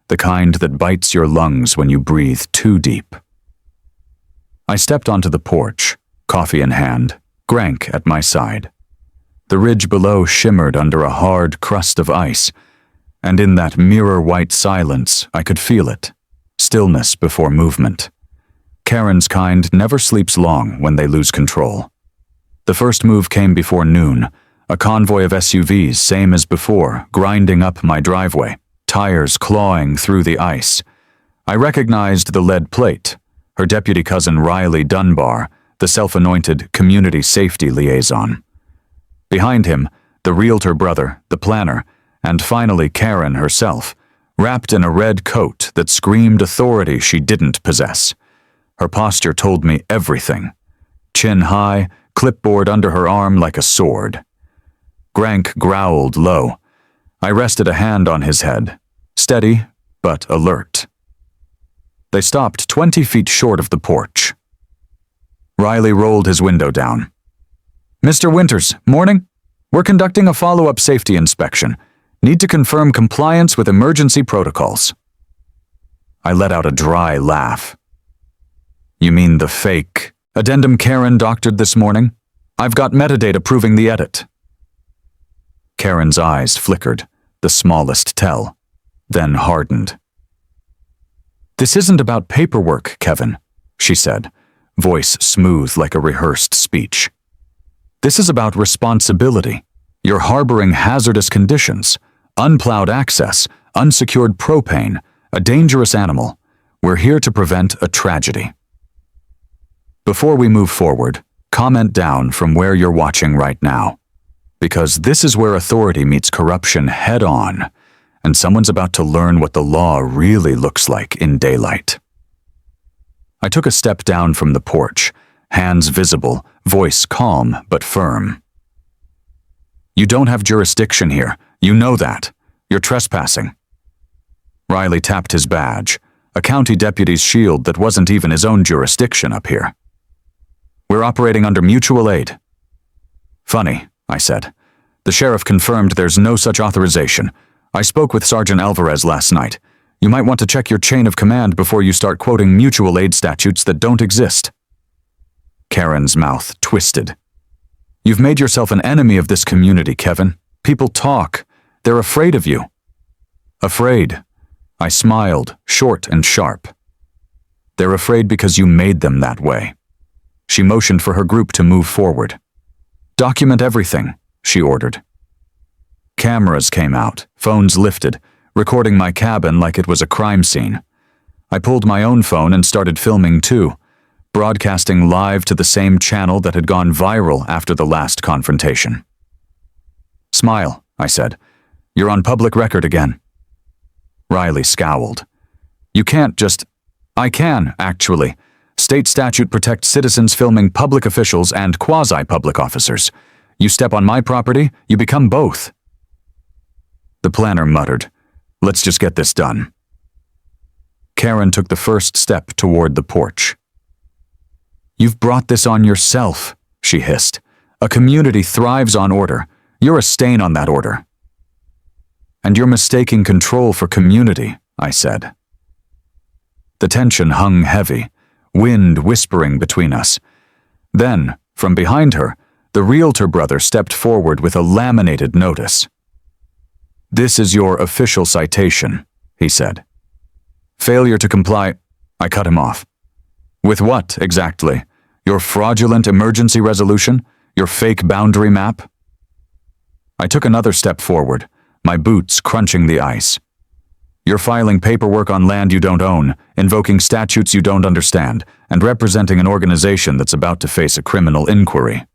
the kind that bites your lungs when you breathe too deep. I stepped onto the porch, coffee in hand, Grank at my side. The ridge below shimmered under a hard crust of ice, and in that mirror-white silence I could feel it, stillness before movement. Karen's kind never sleeps long when they lose control. The first move came before noon, a convoy of SUVs, same as before, grinding up my driveway, tires clawing through the ice. I recognized the lead plate, her deputy cousin Riley Dunbar, the self-anointed community safety liaison. Behind him, the realtor brother, the planner, and finally Karen herself, wrapped in a red coat that screamed authority she didn't possess. Her posture told me everything. Chin high, clipboard under her arm like a sword. Grank growled low. I rested a hand on his head, steady but alert. They stopped 20 feet short of the porch. Riley rolled his window down. "Mr. Winters, morning? We're conducting a follow-up safety inspection. Need to confirm compliance with emergency protocols." I let out a dry laugh. "You mean the fake addendum Karen doctored this morning? I've got metadata proving the edit." Karen's eyes flickered, the smallest tell, then hardened. "This isn't about paperwork, Kevin," she said, voice smooth like a rehearsed speech. "This is about responsibility. You're harboring hazardous conditions, unplowed access, unsecured propane, a dangerous animal. We're here to prevent a tragedy." Before we move forward, comment down from where you're watching right now, because this is where authority meets corruption head-on, and someone's about to learn what the law really looks like in daylight. I took a step down from the porch, hands visible, voice calm but firm. "You don't have jurisdiction here. You know that. You're trespassing." Riley tapped his badge, a county deputy's shield that wasn't even his own jurisdiction up here. "We're operating under mutual aid." "Funny," I said. "The sheriff confirmed there's no such authorization. I spoke with Sergeant Alvarez last night. You might want to check your chain of command before you start quoting mutual aid statutes that don't exist." Karen's mouth twisted. "You've made yourself an enemy of this community, Kevin. People talk. They're afraid of you." "Afraid?" I smiled, short and sharp. "They're afraid because you made them that way." She motioned for her group to move forward. "Document everything," she ordered. Cameras came out, phones lifted, recording my cabin like it was a crime scene. I pulled my own phone and started filming too, broadcasting live to the same channel that had gone viral after the last confrontation. "Smile," I said. "You're on public record again." Riley scowled. "You can't just—" "I can, actually. State statute protects citizens filming public officials and quasi-public officers. You step on my property, you become both." The planner muttered, "Let's just get this done." Karen took the first step toward the porch. "You've brought this on yourself," she hissed. "A community thrives on order. You're a stain on that order." "And you're mistaking control for community," I said. The tension hung heavy, wind whispering between us. Then, from behind her, the realtor brother stepped forward with a laminated notice. "This is your official citation," he said. "Failure to comply—" I cut him off. "With what, exactly? Your fraudulent emergency resolution? Your fake boundary map?" I took another step forward, my boots crunching the ice. "You're filing paperwork on land you don't own, invoking statutes you don't understand, and representing an organization that's about to face a criminal inquiry."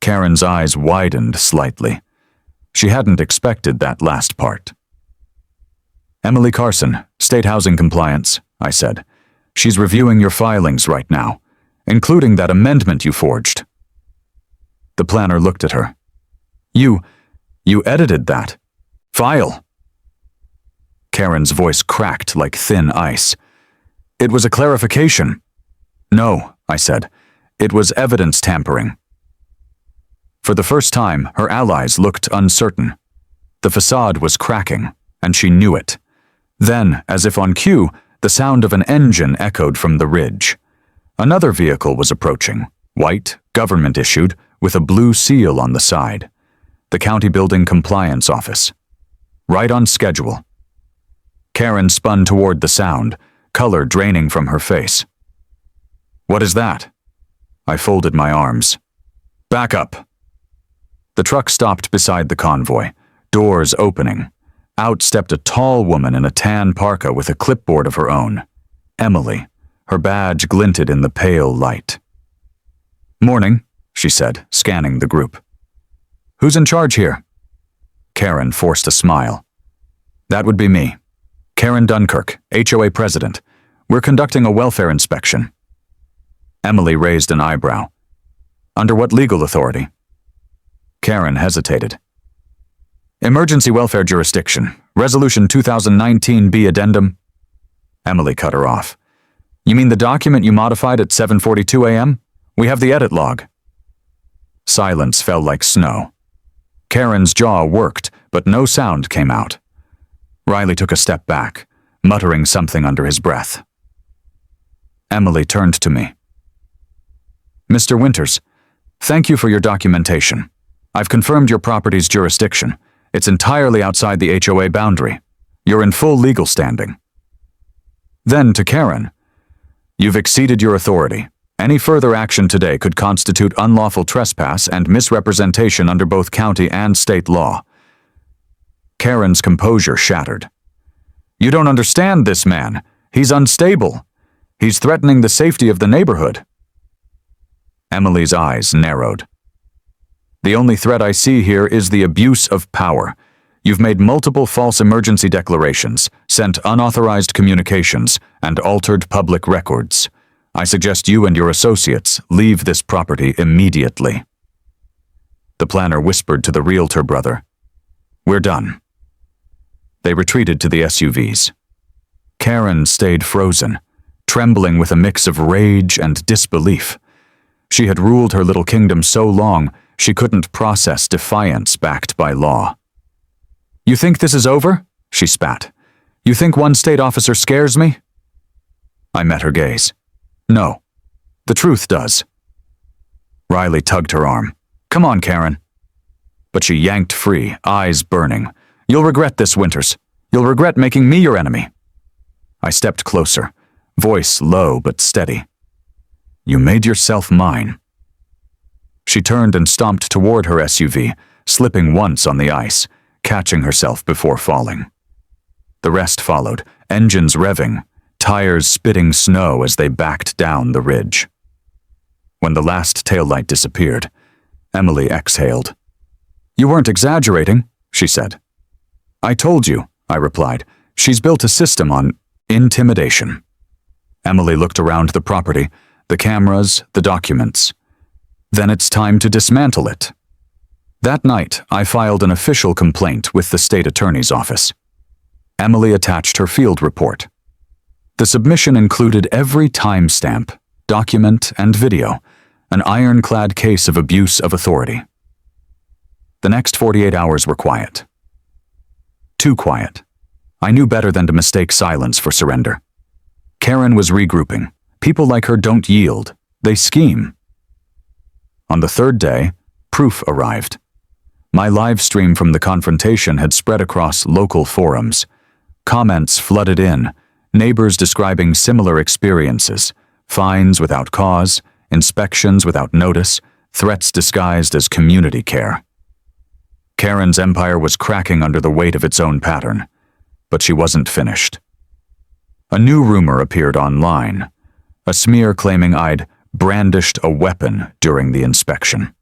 Karen's eyes widened slightly. She hadn't expected that last part. "Emily Carson, State Housing Compliance," I said. "She's reviewing your filings right now, including that amendment you forged." The planner looked at her. You edited that. File." Karen's voice cracked like thin ice. "It was a clarification." "No," I said. "It was evidence tampering." For the first time, her allies looked uncertain. The facade was cracking, and she knew it. Then, as if on cue, the sound of an engine echoed from the ridge. Another vehicle was approaching, white, government-issued, with a blue seal on the side. The county building compliance office. Right on schedule. Karen spun toward the sound, color draining from her face. "What is that?" I folded my arms. "Back up." The truck stopped beside the convoy, doors opening. Out stepped a tall woman in a tan parka with a clipboard of her own. Emily. Her badge glinted in the pale light. "Morning," she said, scanning the group. "Who's in charge here?" Karen forced a smile. "That would be me. Karen Dunkirk, HOA president. We're conducting a welfare inspection." Emily raised an eyebrow. "Under what legal authority?" Karen hesitated. "Emergency welfare jurisdiction. Resolution 2019B addendum." Emily cut her off. "You mean the document you modified at 7:42 a.m.? We have the edit log." Silence fell like snow. Karen's jaw worked, but no sound came out. Riley took a step back, muttering something under his breath. Emily turned to me. "Mr. Winters, thank you for your documentation. I've confirmed your property's jurisdiction. It's entirely outside the HOA boundary. You're in full legal standing." Then to Karen, "You've exceeded your authority. Any further action today could constitute unlawful trespass and misrepresentation under both county and state law." Karen's composure shattered. "You don't understand this man. He's unstable. He's threatening the safety of the neighborhood." Emily's eyes narrowed. "The only threat I see here is the abuse of power. You've made multiple false emergency declarations, sent unauthorized communications, and altered public records. I suggest you and your associates leave this property immediately." The planner whispered to the realtor brother, "We're done." They retreated to the SUVs. Karen stayed frozen, trembling with a mix of rage and disbelief. She had ruled her little kingdom so long, she couldn't process defiance backed by law. "You think this is over?" she spat. "You think one state officer scares me?" I met her gaze. "No. The truth does." Riley tugged her arm. "Come on, Karen." But she yanked free, eyes burning. "You'll regret this, Winters. You'll regret making me your enemy." I stepped closer, voice low but steady. "You made yourself mine." She turned and stomped toward her SUV, slipping once on the ice, catching herself before falling. The rest followed, engines revving, tires spitting snow as they backed down the ridge. When the last taillight disappeared, Emily exhaled. "You weren't exaggerating," she said. "I told you," I replied. "She's built a system on intimidation." Emily looked around the property, the cameras, the documents. "Then it's time to dismantle it." That night, I filed an official complaint with the state attorney's office. Emily attached her field report. The submission included every timestamp, document, and video, an ironclad case of abuse of authority. The next 48 hours were quiet. Too quiet. I knew better than to mistake silence for surrender. Karen was regrouping. People like her don't yield. They scheme. On the third day, proof arrived. My live stream from the confrontation had spread across local forums. Comments flooded in, neighbors describing similar experiences, fines without cause, inspections without notice, threats disguised as community care. Karen's empire was cracking under the weight of its own pattern, but she wasn't finished. A new rumor appeared online, a smear claiming I'd brandished a weapon during the inspection.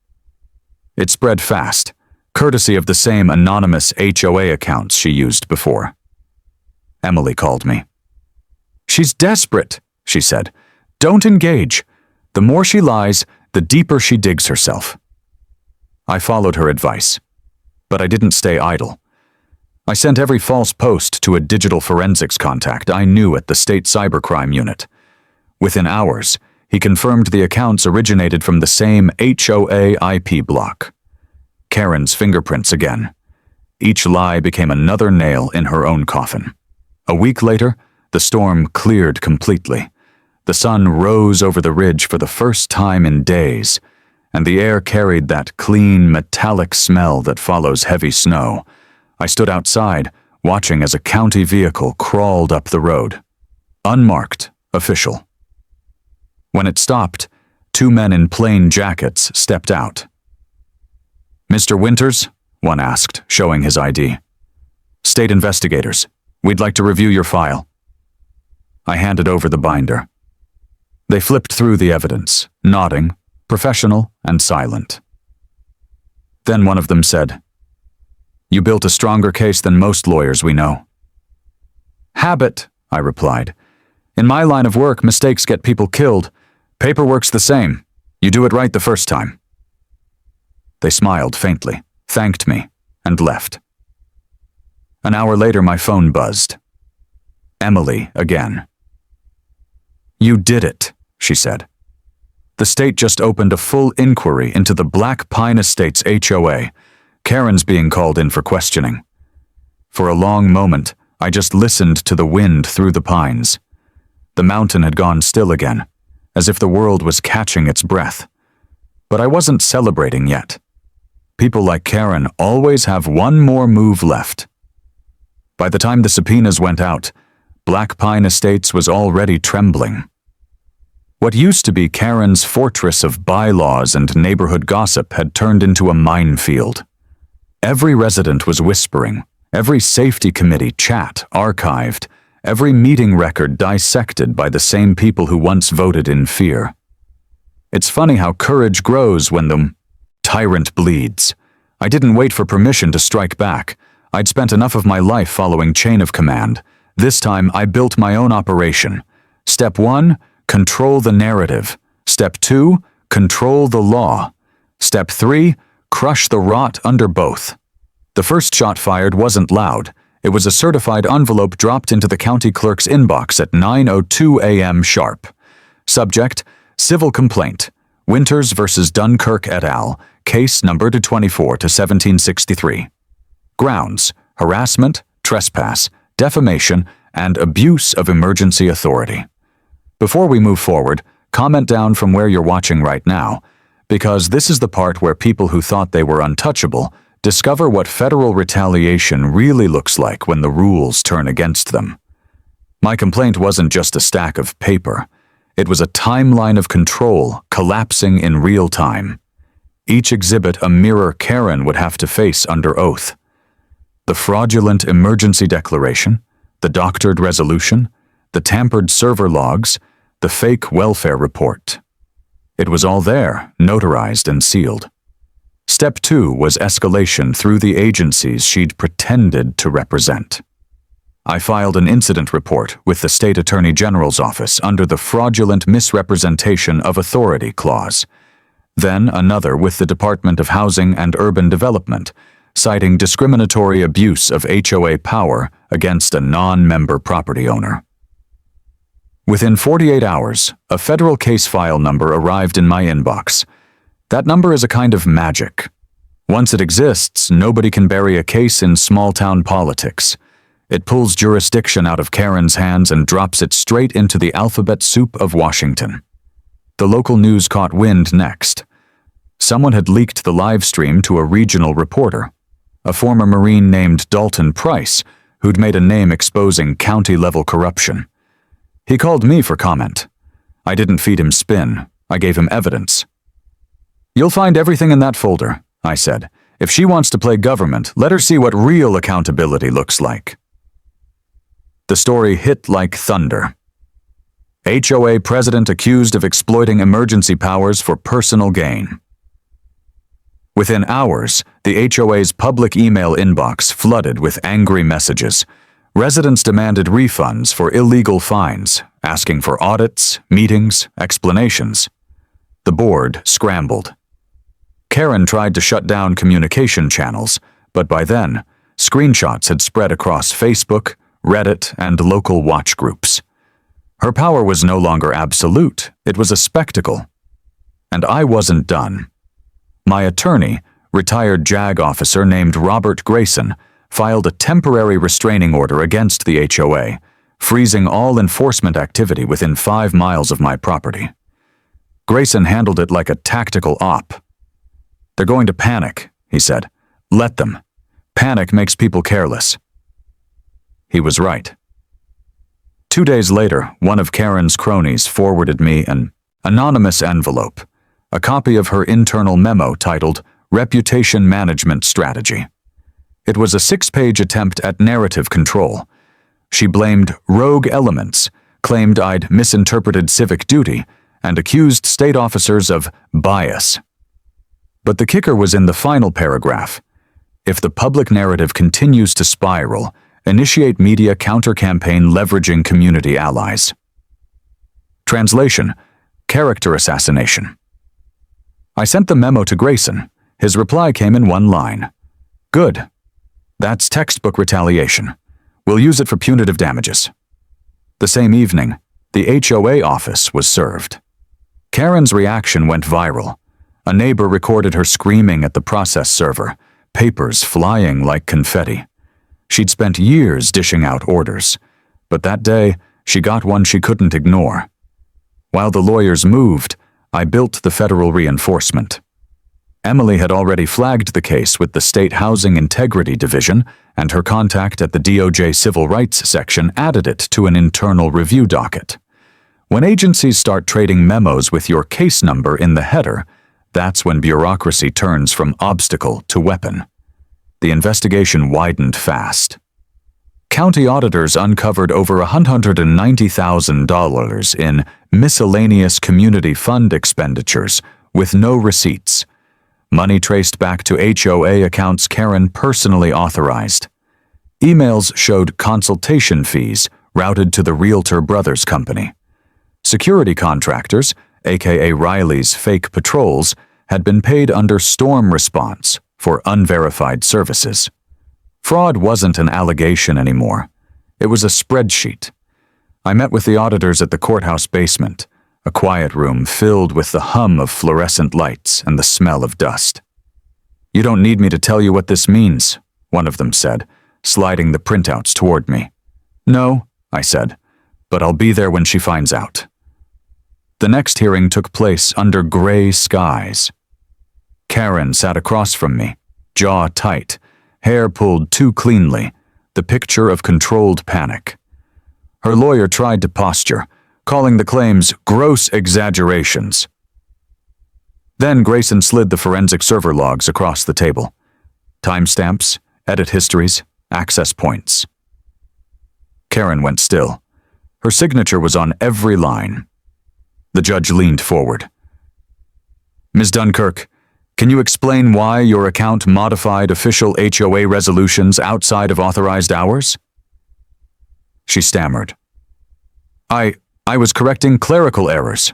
It spread fast, courtesy of the same anonymous HOA accounts she used before. Emily called me. "She's desperate," she said. "Don't engage. The more she lies, the deeper she digs herself." I followed her advice, but I didn't stay idle. I sent every false post to a digital forensics contact I knew at the state cybercrime unit. Within hours, he confirmed the accounts originated from the same HOA IP block. Karen's fingerprints again. Each lie became another nail in her own coffin. A week later, the storm cleared completely. The sun rose over the ridge for the first time in days, and the air carried that clean, metallic smell that follows heavy snow. I stood outside, watching as a county vehicle crawled up the road. Unmarked, official. When it stopped, 2 men in plain jackets stepped out. "Mr. Winters?" one asked, showing his ID. "State investigators. We'd like to review your file." I handed over the binder. They flipped through the evidence, nodding, professional and silent. Then one of them said, "You built a stronger case than most lawyers we know." "Habit," I replied. "In my line of work, mistakes get people killed. Paperwork's the same. You do it right the first time." They smiled faintly, thanked me, and left. An hour later, my phone buzzed. Emily again. "You did it," she said. "The state just opened a full inquiry into the Black Pine Estates HOA. Karen's being called in for questioning." For a long moment, I just listened to the wind through the pines. The mountain had gone still again, as if the world was catching its breath. But I wasn't celebrating yet. People like Karen always have one more move left. By the time the subpoenas went out, Black Pine Estates was already trembling. What used to be Karen's fortress of bylaws and neighborhood gossip had turned into a minefield. Every resident was whispering, every safety committee chat archived, every meeting record dissected by the same people who once voted in fear. It's funny how courage grows when the tyrant bleeds. I didn't wait for permission to strike back. I'd spent enough of my life following chain of command. This time, I built my own operation. Step 1, control the narrative. Step 2, control the law. Step 3, crush the rot under both. The first shot fired wasn't loud. It was a certified envelope dropped into the county clerk's inbox at 9:02 a.m. sharp. Subject, civil complaint. Winters versus Dunkirk et al., case numbered 24 to 1763. Grounds, harassment, trespass, defamation, and abuse of emergency authority. Before we move forward, comment down from where you're watching right now, because this is the part where people who thought they were untouchable discover what federal retaliation really looks like when the rules turn against them. My complaint wasn't just a stack of paper. It was a timeline of control collapsing in real time. Each exhibit a mirror Karen would have to face under oath. The fraudulent emergency declaration, the doctored resolution, the tampered server logs, the fake welfare report. It was all there, notarized and sealed. Step 2 was escalation through the agencies she'd pretended to represent. I filed an incident report with the State Attorney General's office under the fraudulent misrepresentation of authority clause. Then another with the Department of Housing and Urban Development, citing discriminatory abuse of HOA power against a non-member property owner. Within 48 hours, a federal case file number arrived in my inbox. That number is a kind of magic. Once it exists, nobody can bury a case in small-town politics. It pulls jurisdiction out of Karen's hands and drops it straight into the alphabet soup of Washington. The local news caught wind next. Someone had leaked the live stream to a regional reporter, a former Marine named Dalton Price, who'd made a name exposing county-level corruption. He called me for comment. I didn't feed him spin. I gave him evidence. "You'll find everything in that folder," I said. "If she wants to play government, let her see what real accountability looks like." The story hit like thunder. HOA president accused of exploiting emergency powers for personal gain. Within hours, the HOA's public email inbox flooded with angry messages. Residents demanded refunds for illegal fines, asking for audits, meetings, explanations. The board scrambled. Karen tried to shut down communication channels, but by then, screenshots had spread across Facebook, Reddit, and local watch groups. Her power was no longer absolute, it was a spectacle. And I wasn't done. My attorney, retired JAG officer named Robert Grayson filed a temporary restraining order against the HOA, freezing all enforcement activity within 5 miles of my property. Grayson handled it like a tactical op. "They're going to panic," he said. "Let them. Panic makes people careless." He was right. 2 days later, one of Karen's cronies forwarded me an anonymous envelope, a copy of her internal memo titled Reputation Management Strategy. It was a 6-page attempt at narrative control. She blamed rogue elements, claimed I'd misinterpreted civic duty, and accused state officers of bias. But the kicker was in the final paragraph. If the public narrative continues to spiral, initiate media counter-campaign leveraging community allies. Translation: character assassination. I sent the memo to Grayson. His reply came in one line. "Good. That's textbook retaliation. We'll use it for punitive damages." The same evening, the HOA office was served. Karen's reaction went viral. A neighbor recorded her screaming at the process server, papers flying like confetti. She'd spent years dishing out orders, but that day she got one she couldn't ignore. While the lawyers moved, I built the federal reinforcement. Emily had already flagged the case with the State Housing Integrity Division, and her contact at the DOJ Civil Rights Section added it to an internal review docket. When agencies start trading memos with your case number in the header, that's when bureaucracy turns from obstacle to weapon. The investigation widened fast. County auditors uncovered over $190,000 in miscellaneous community fund expenditures with no receipts. Money traced back to HOA accounts Karen personally authorized. Emails showed consultation fees routed to the Realtor Brothers Company. Security contractors, aka Riley's fake patrols, had been paid under storm response for unverified services. Fraud wasn't an allegation anymore. It was a spreadsheet. I met with the auditors at the courthouse basement, a quiet room filled with the hum of fluorescent lights and the smell of dust. "You don't need me to tell you what this means," one of them said, sliding the printouts toward me. "No," I said, "but I'll be there when she finds out." The next hearing took place under gray skies. Karen sat across from me, jaw tight, hair pulled too cleanly, the picture of controlled panic. Her lawyer tried to posture, calling the claims gross exaggerations. Then Grayson slid the forensic server logs across the table. Timestamps, edit histories, access points. Karen went still. Her signature was on every line. The judge leaned forward. "Ms. Dunkirk, can you explain why your account modified official HOA resolutions outside of authorized hours?" She stammered. I was correcting clerical errors."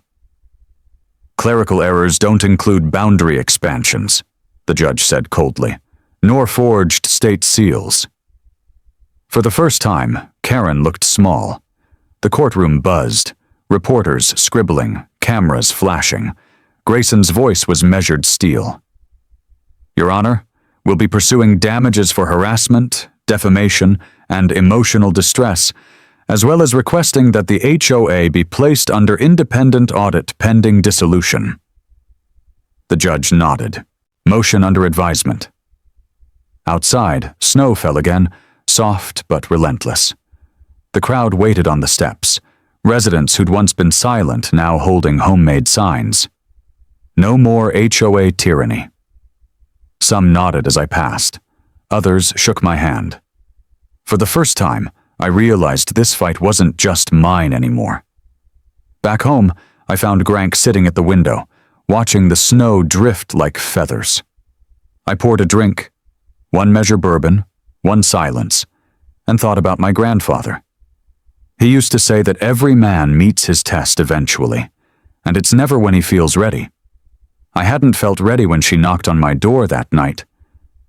"Clerical errors don't include boundary expansions," the judge said coldly, "nor forged state seals." For the first time, Karen looked small. The courtroom buzzed, reporters scribbling, cameras flashing. Grayson's voice was measured steel. "Your Honor, we'll be pursuing damages for harassment, defamation, and emotional distress, as well as requesting that the HOA be placed under independent audit pending dissolution." The judge nodded. Motion under advisement. Outside, snow fell again, soft but relentless. The crowd waited on the steps, residents who'd once been silent now holding homemade signs. No more HOA tyranny. Some nodded as I passed. Others shook my hand. For the first time, I realized this fight wasn't just mine anymore. Back home, I found Grank sitting at the window, watching the snow drift like feathers. I poured a drink, one measure bourbon, one silence, and thought about my grandfather. He used to say that every man meets his test eventually, and it's never when he feels ready. I hadn't felt ready when she knocked on my door that night,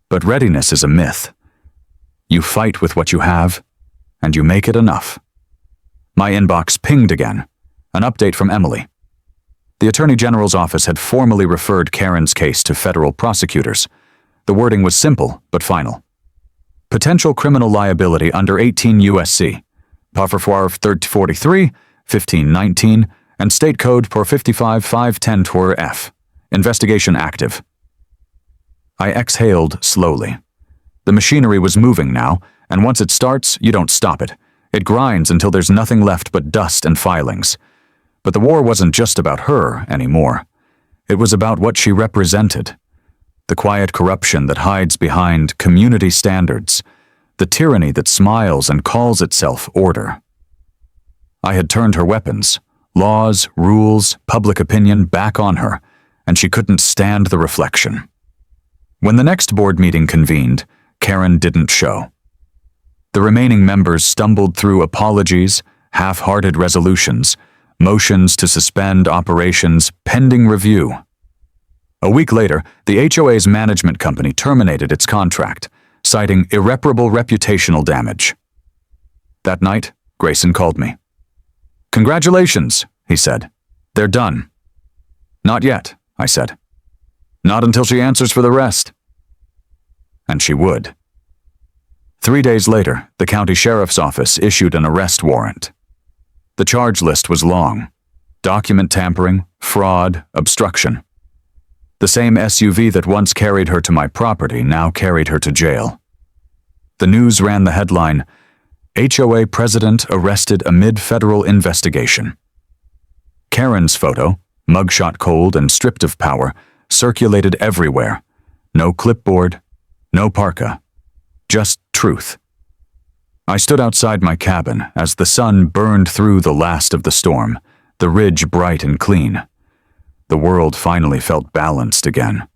but readiness is a myth. You fight with what you have, and you make it enough. My inbox pinged again, an update from Emily. The Attorney General's office had formally referred Karen's case to federal prosecutors, The wording was simple but final. Potential criminal liability under 18 USC, Parfoir 343, 1519, and State Code per 55 510 F. Investigation active. I exhaled slowly. The machinery was moving now, and once it starts, you don't stop it. It grinds until there's nothing left but dust and filings. But the war wasn't just about her anymore. It was about what she represented. The quiet corruption that hides behind community standards, the tyranny that smiles and calls itself order. I had turned her weapons, laws, rules, public opinion back on her, and she couldn't stand the reflection. When the next board meeting convened, Karen didn't show. The remaining members stumbled through apologies, half-hearted resolutions, motions to suspend operations pending review. A week later, the HOA's management company terminated its contract, citing irreparable reputational damage. That night, Grayson called me. "Congratulations," he said. "They're done." "Not yet," I said. "Not until she answers for the rest." And she would. 3 days later, the county sheriff's office issued an arrest warrant. The charge list was long: document tampering, fraud, obstruction. The same SUV that once carried her to my property now carried her to jail. The news ran the headline, "HOA President Arrested Amid Federal Investigation." Karen's photo, mugshot cold and stripped of power, circulated everywhere. No clipboard, no parka, just truth. I stood outside my cabin as the sun burned through the last of the storm, the ridge bright and clean. The world finally felt balanced again.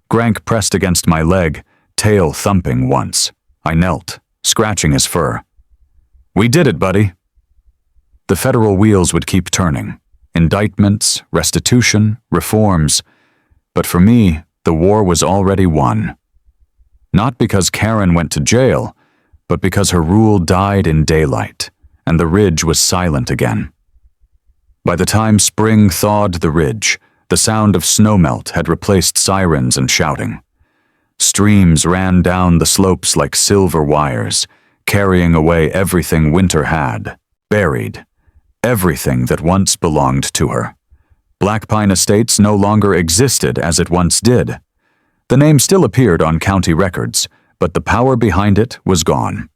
Grank pressed against my leg, tail thumping once. I knelt, scratching his fur. "We did it, buddy." The federal wheels would keep turning. Indictments, restitution, reforms. But for me, the war was already won. Not because Karen went to jail, but because her rule died in daylight, and the ridge was silent again. By the time spring thawed the ridge, the sound of snowmelt had replaced sirens and shouting. Streams ran down the slopes like silver wires, carrying away everything winter had, buried, everything that once belonged to her. Black Pine Estates no longer existed as it once did. The name still appeared on county records, but the power behind it was gone.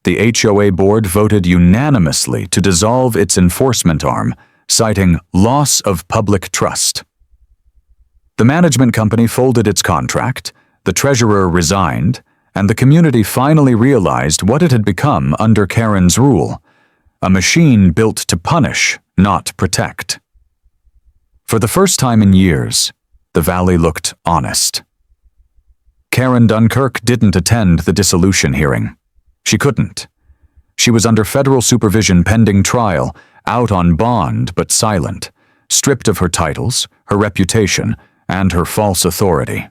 The HOA board voted unanimously to dissolve its enforcement arm, citing loss of public trust. The management company folded its contract, the treasurer resigned, and the community finally realized what it had become under Karen's rule: a machine built to punish, not protect. For the first time in years, the valley looked honest. Karen Dunkirk didn't attend the dissolution hearing. She couldn't. She was under federal supervision pending trial, out on bond but silent, stripped of her titles, her reputation, and her false authority.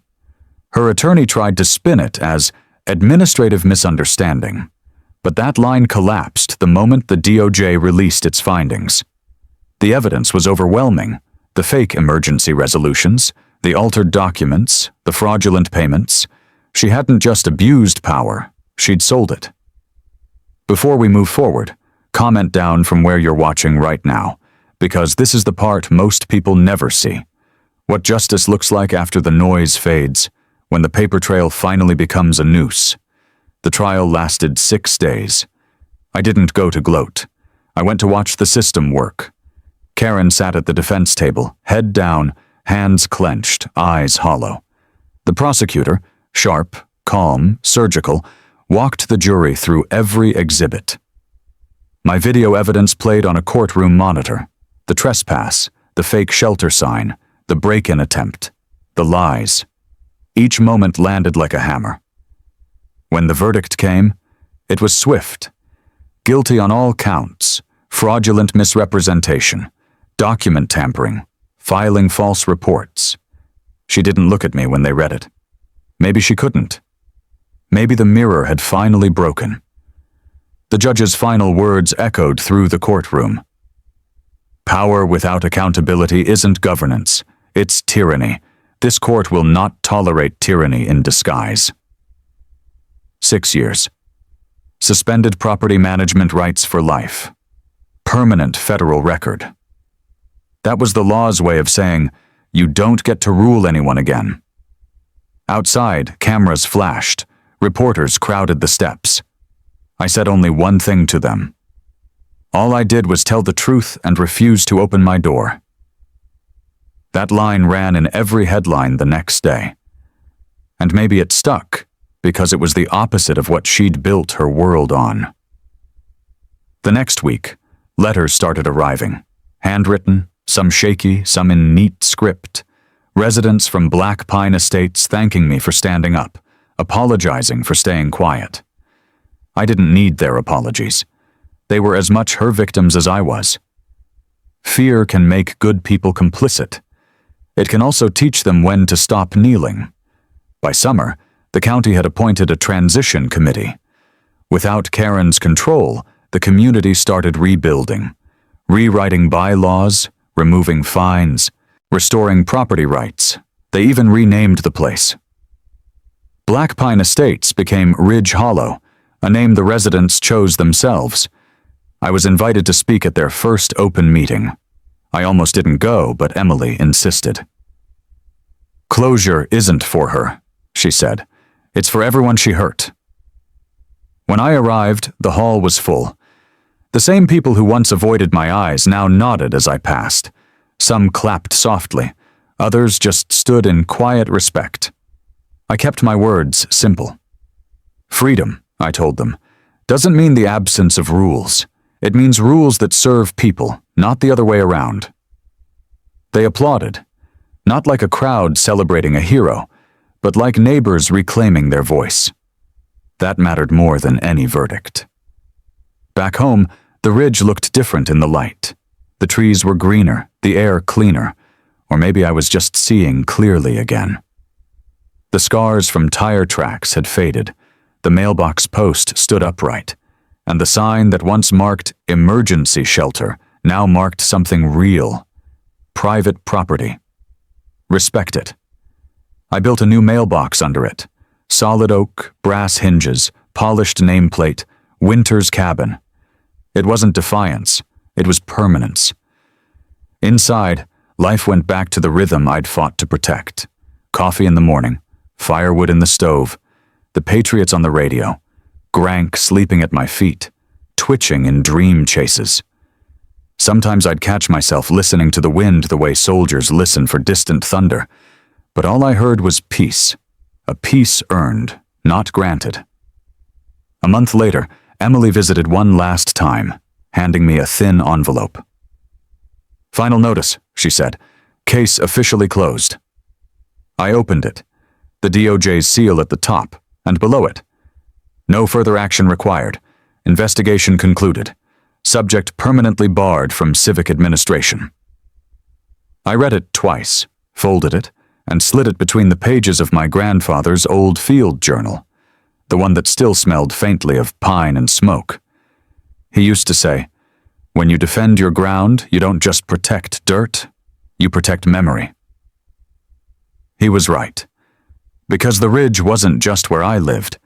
Her attorney tried to spin it as administrative misunderstanding, but that line collapsed the moment the DOJ released its findings. The evidence was overwhelming: the fake emergency resolutions, the altered documents, the fraudulent payments. She hadn't just abused power, she'd sold it. Before we move forward, comment down from where you're watching right now, because this is the part most people never see. What justice looks like after the noise fades, when the paper trail finally becomes a noose. The trial lasted 6 days. I didn't go to gloat. I went to watch the system work. Karen sat at the defense table, head down, hands clenched, eyes hollow. The prosecutor, sharp, calm, surgical, walked the jury through every exhibit. My video evidence played on a courtroom monitor: the trespass, the fake shelter sign, the break-in attempt, the lies. Each moment landed like a hammer. When the verdict came, it was swift. Guilty on all counts: fraudulent misrepresentation, document tampering, filing false reports. She didn't look at me when they read it. Maybe she couldn't. Maybe the mirror had finally broken. The judge's final words echoed through the courtroom. Power without accountability isn't governance, it's tyranny. This court will not tolerate tyranny in disguise. 6 years. Suspended property management rights for life. Permanent federal record. That was the law's way of saying, you don't get to rule anyone again. Outside, cameras flashed. Reporters crowded the steps. I said only one thing to them. All I did was tell the truth and refuse to open my door. That line ran in every headline the next day. And maybe it stuck, because it was the opposite of what she'd built her world on. The next week, letters started arriving. Handwritten, some shaky, some in neat script. Residents from Black Pine Estates thanking me for standing up, apologizing for staying quiet. I didn't need their apologies. They were as much her victims as I was. Fear can make good people complicit. It can also teach them when to stop kneeling. By summer, the county had appointed a transition committee. Without Karen's control, the community started rebuilding, rewriting bylaws, removing fines, restoring property rights. They even renamed the place. Black Pine Estates became Ridge Hollow, a name the residents chose themselves. I was invited to speak at their first open meeting. I almost didn't go, but Emily insisted. Closure isn't for her, she said. It's for everyone she hurt. When I arrived, the hall was full. The same people who once avoided my eyes now nodded as I passed. Some clapped softly. Others just stood in quiet respect. I kept my words simple. Freedom, I told them, doesn't mean the absence of rules. It means rules that serve people, not the other way around. They applauded, not like a crowd celebrating a hero, but like neighbors reclaiming their voice. That mattered more than any verdict. Back home, the ridge looked different in the light. The trees were greener, the air cleaner, or maybe I was just seeing clearly again. The scars from tire tracks had faded, the mailbox post stood upright, and the sign that once marked emergency shelter now marked something real. Private property. Respect it. I built a new mailbox under it. Solid oak, brass hinges, polished nameplate, winter's cabin. It wasn't defiance, it was permanence. Inside, life went back to the rhythm I'd fought to protect. Coffee in the morning, firewood in the stove, the Patriots on the radio, Grank sleeping at my feet, twitching in dream chases. Sometimes I'd catch myself listening to the wind the way soldiers listen for distant thunder, but all I heard was peace, a peace earned, not granted. A month later, Emily visited one last time, handing me a thin envelope. Final notice, she said. Case officially closed. I opened it, the DOJ's seal at the top, and below it. No further action required. Investigation concluded. Subject permanently barred from civic administration. I read it twice, folded it, and slid it between the pages of my grandfather's old field journal, the one that still smelled faintly of pine and smoke. He used to say, "When you defend your ground, you don't just protect dirt, you protect memory." He was right. Because the ridge wasn't just where I lived.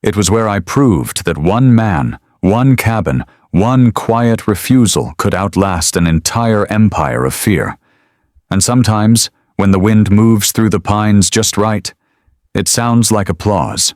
It was where I proved that one man, one cabin, one quiet refusal could outlast an entire empire of fear. And sometimes, when the wind moves through the pines just right, it sounds like applause.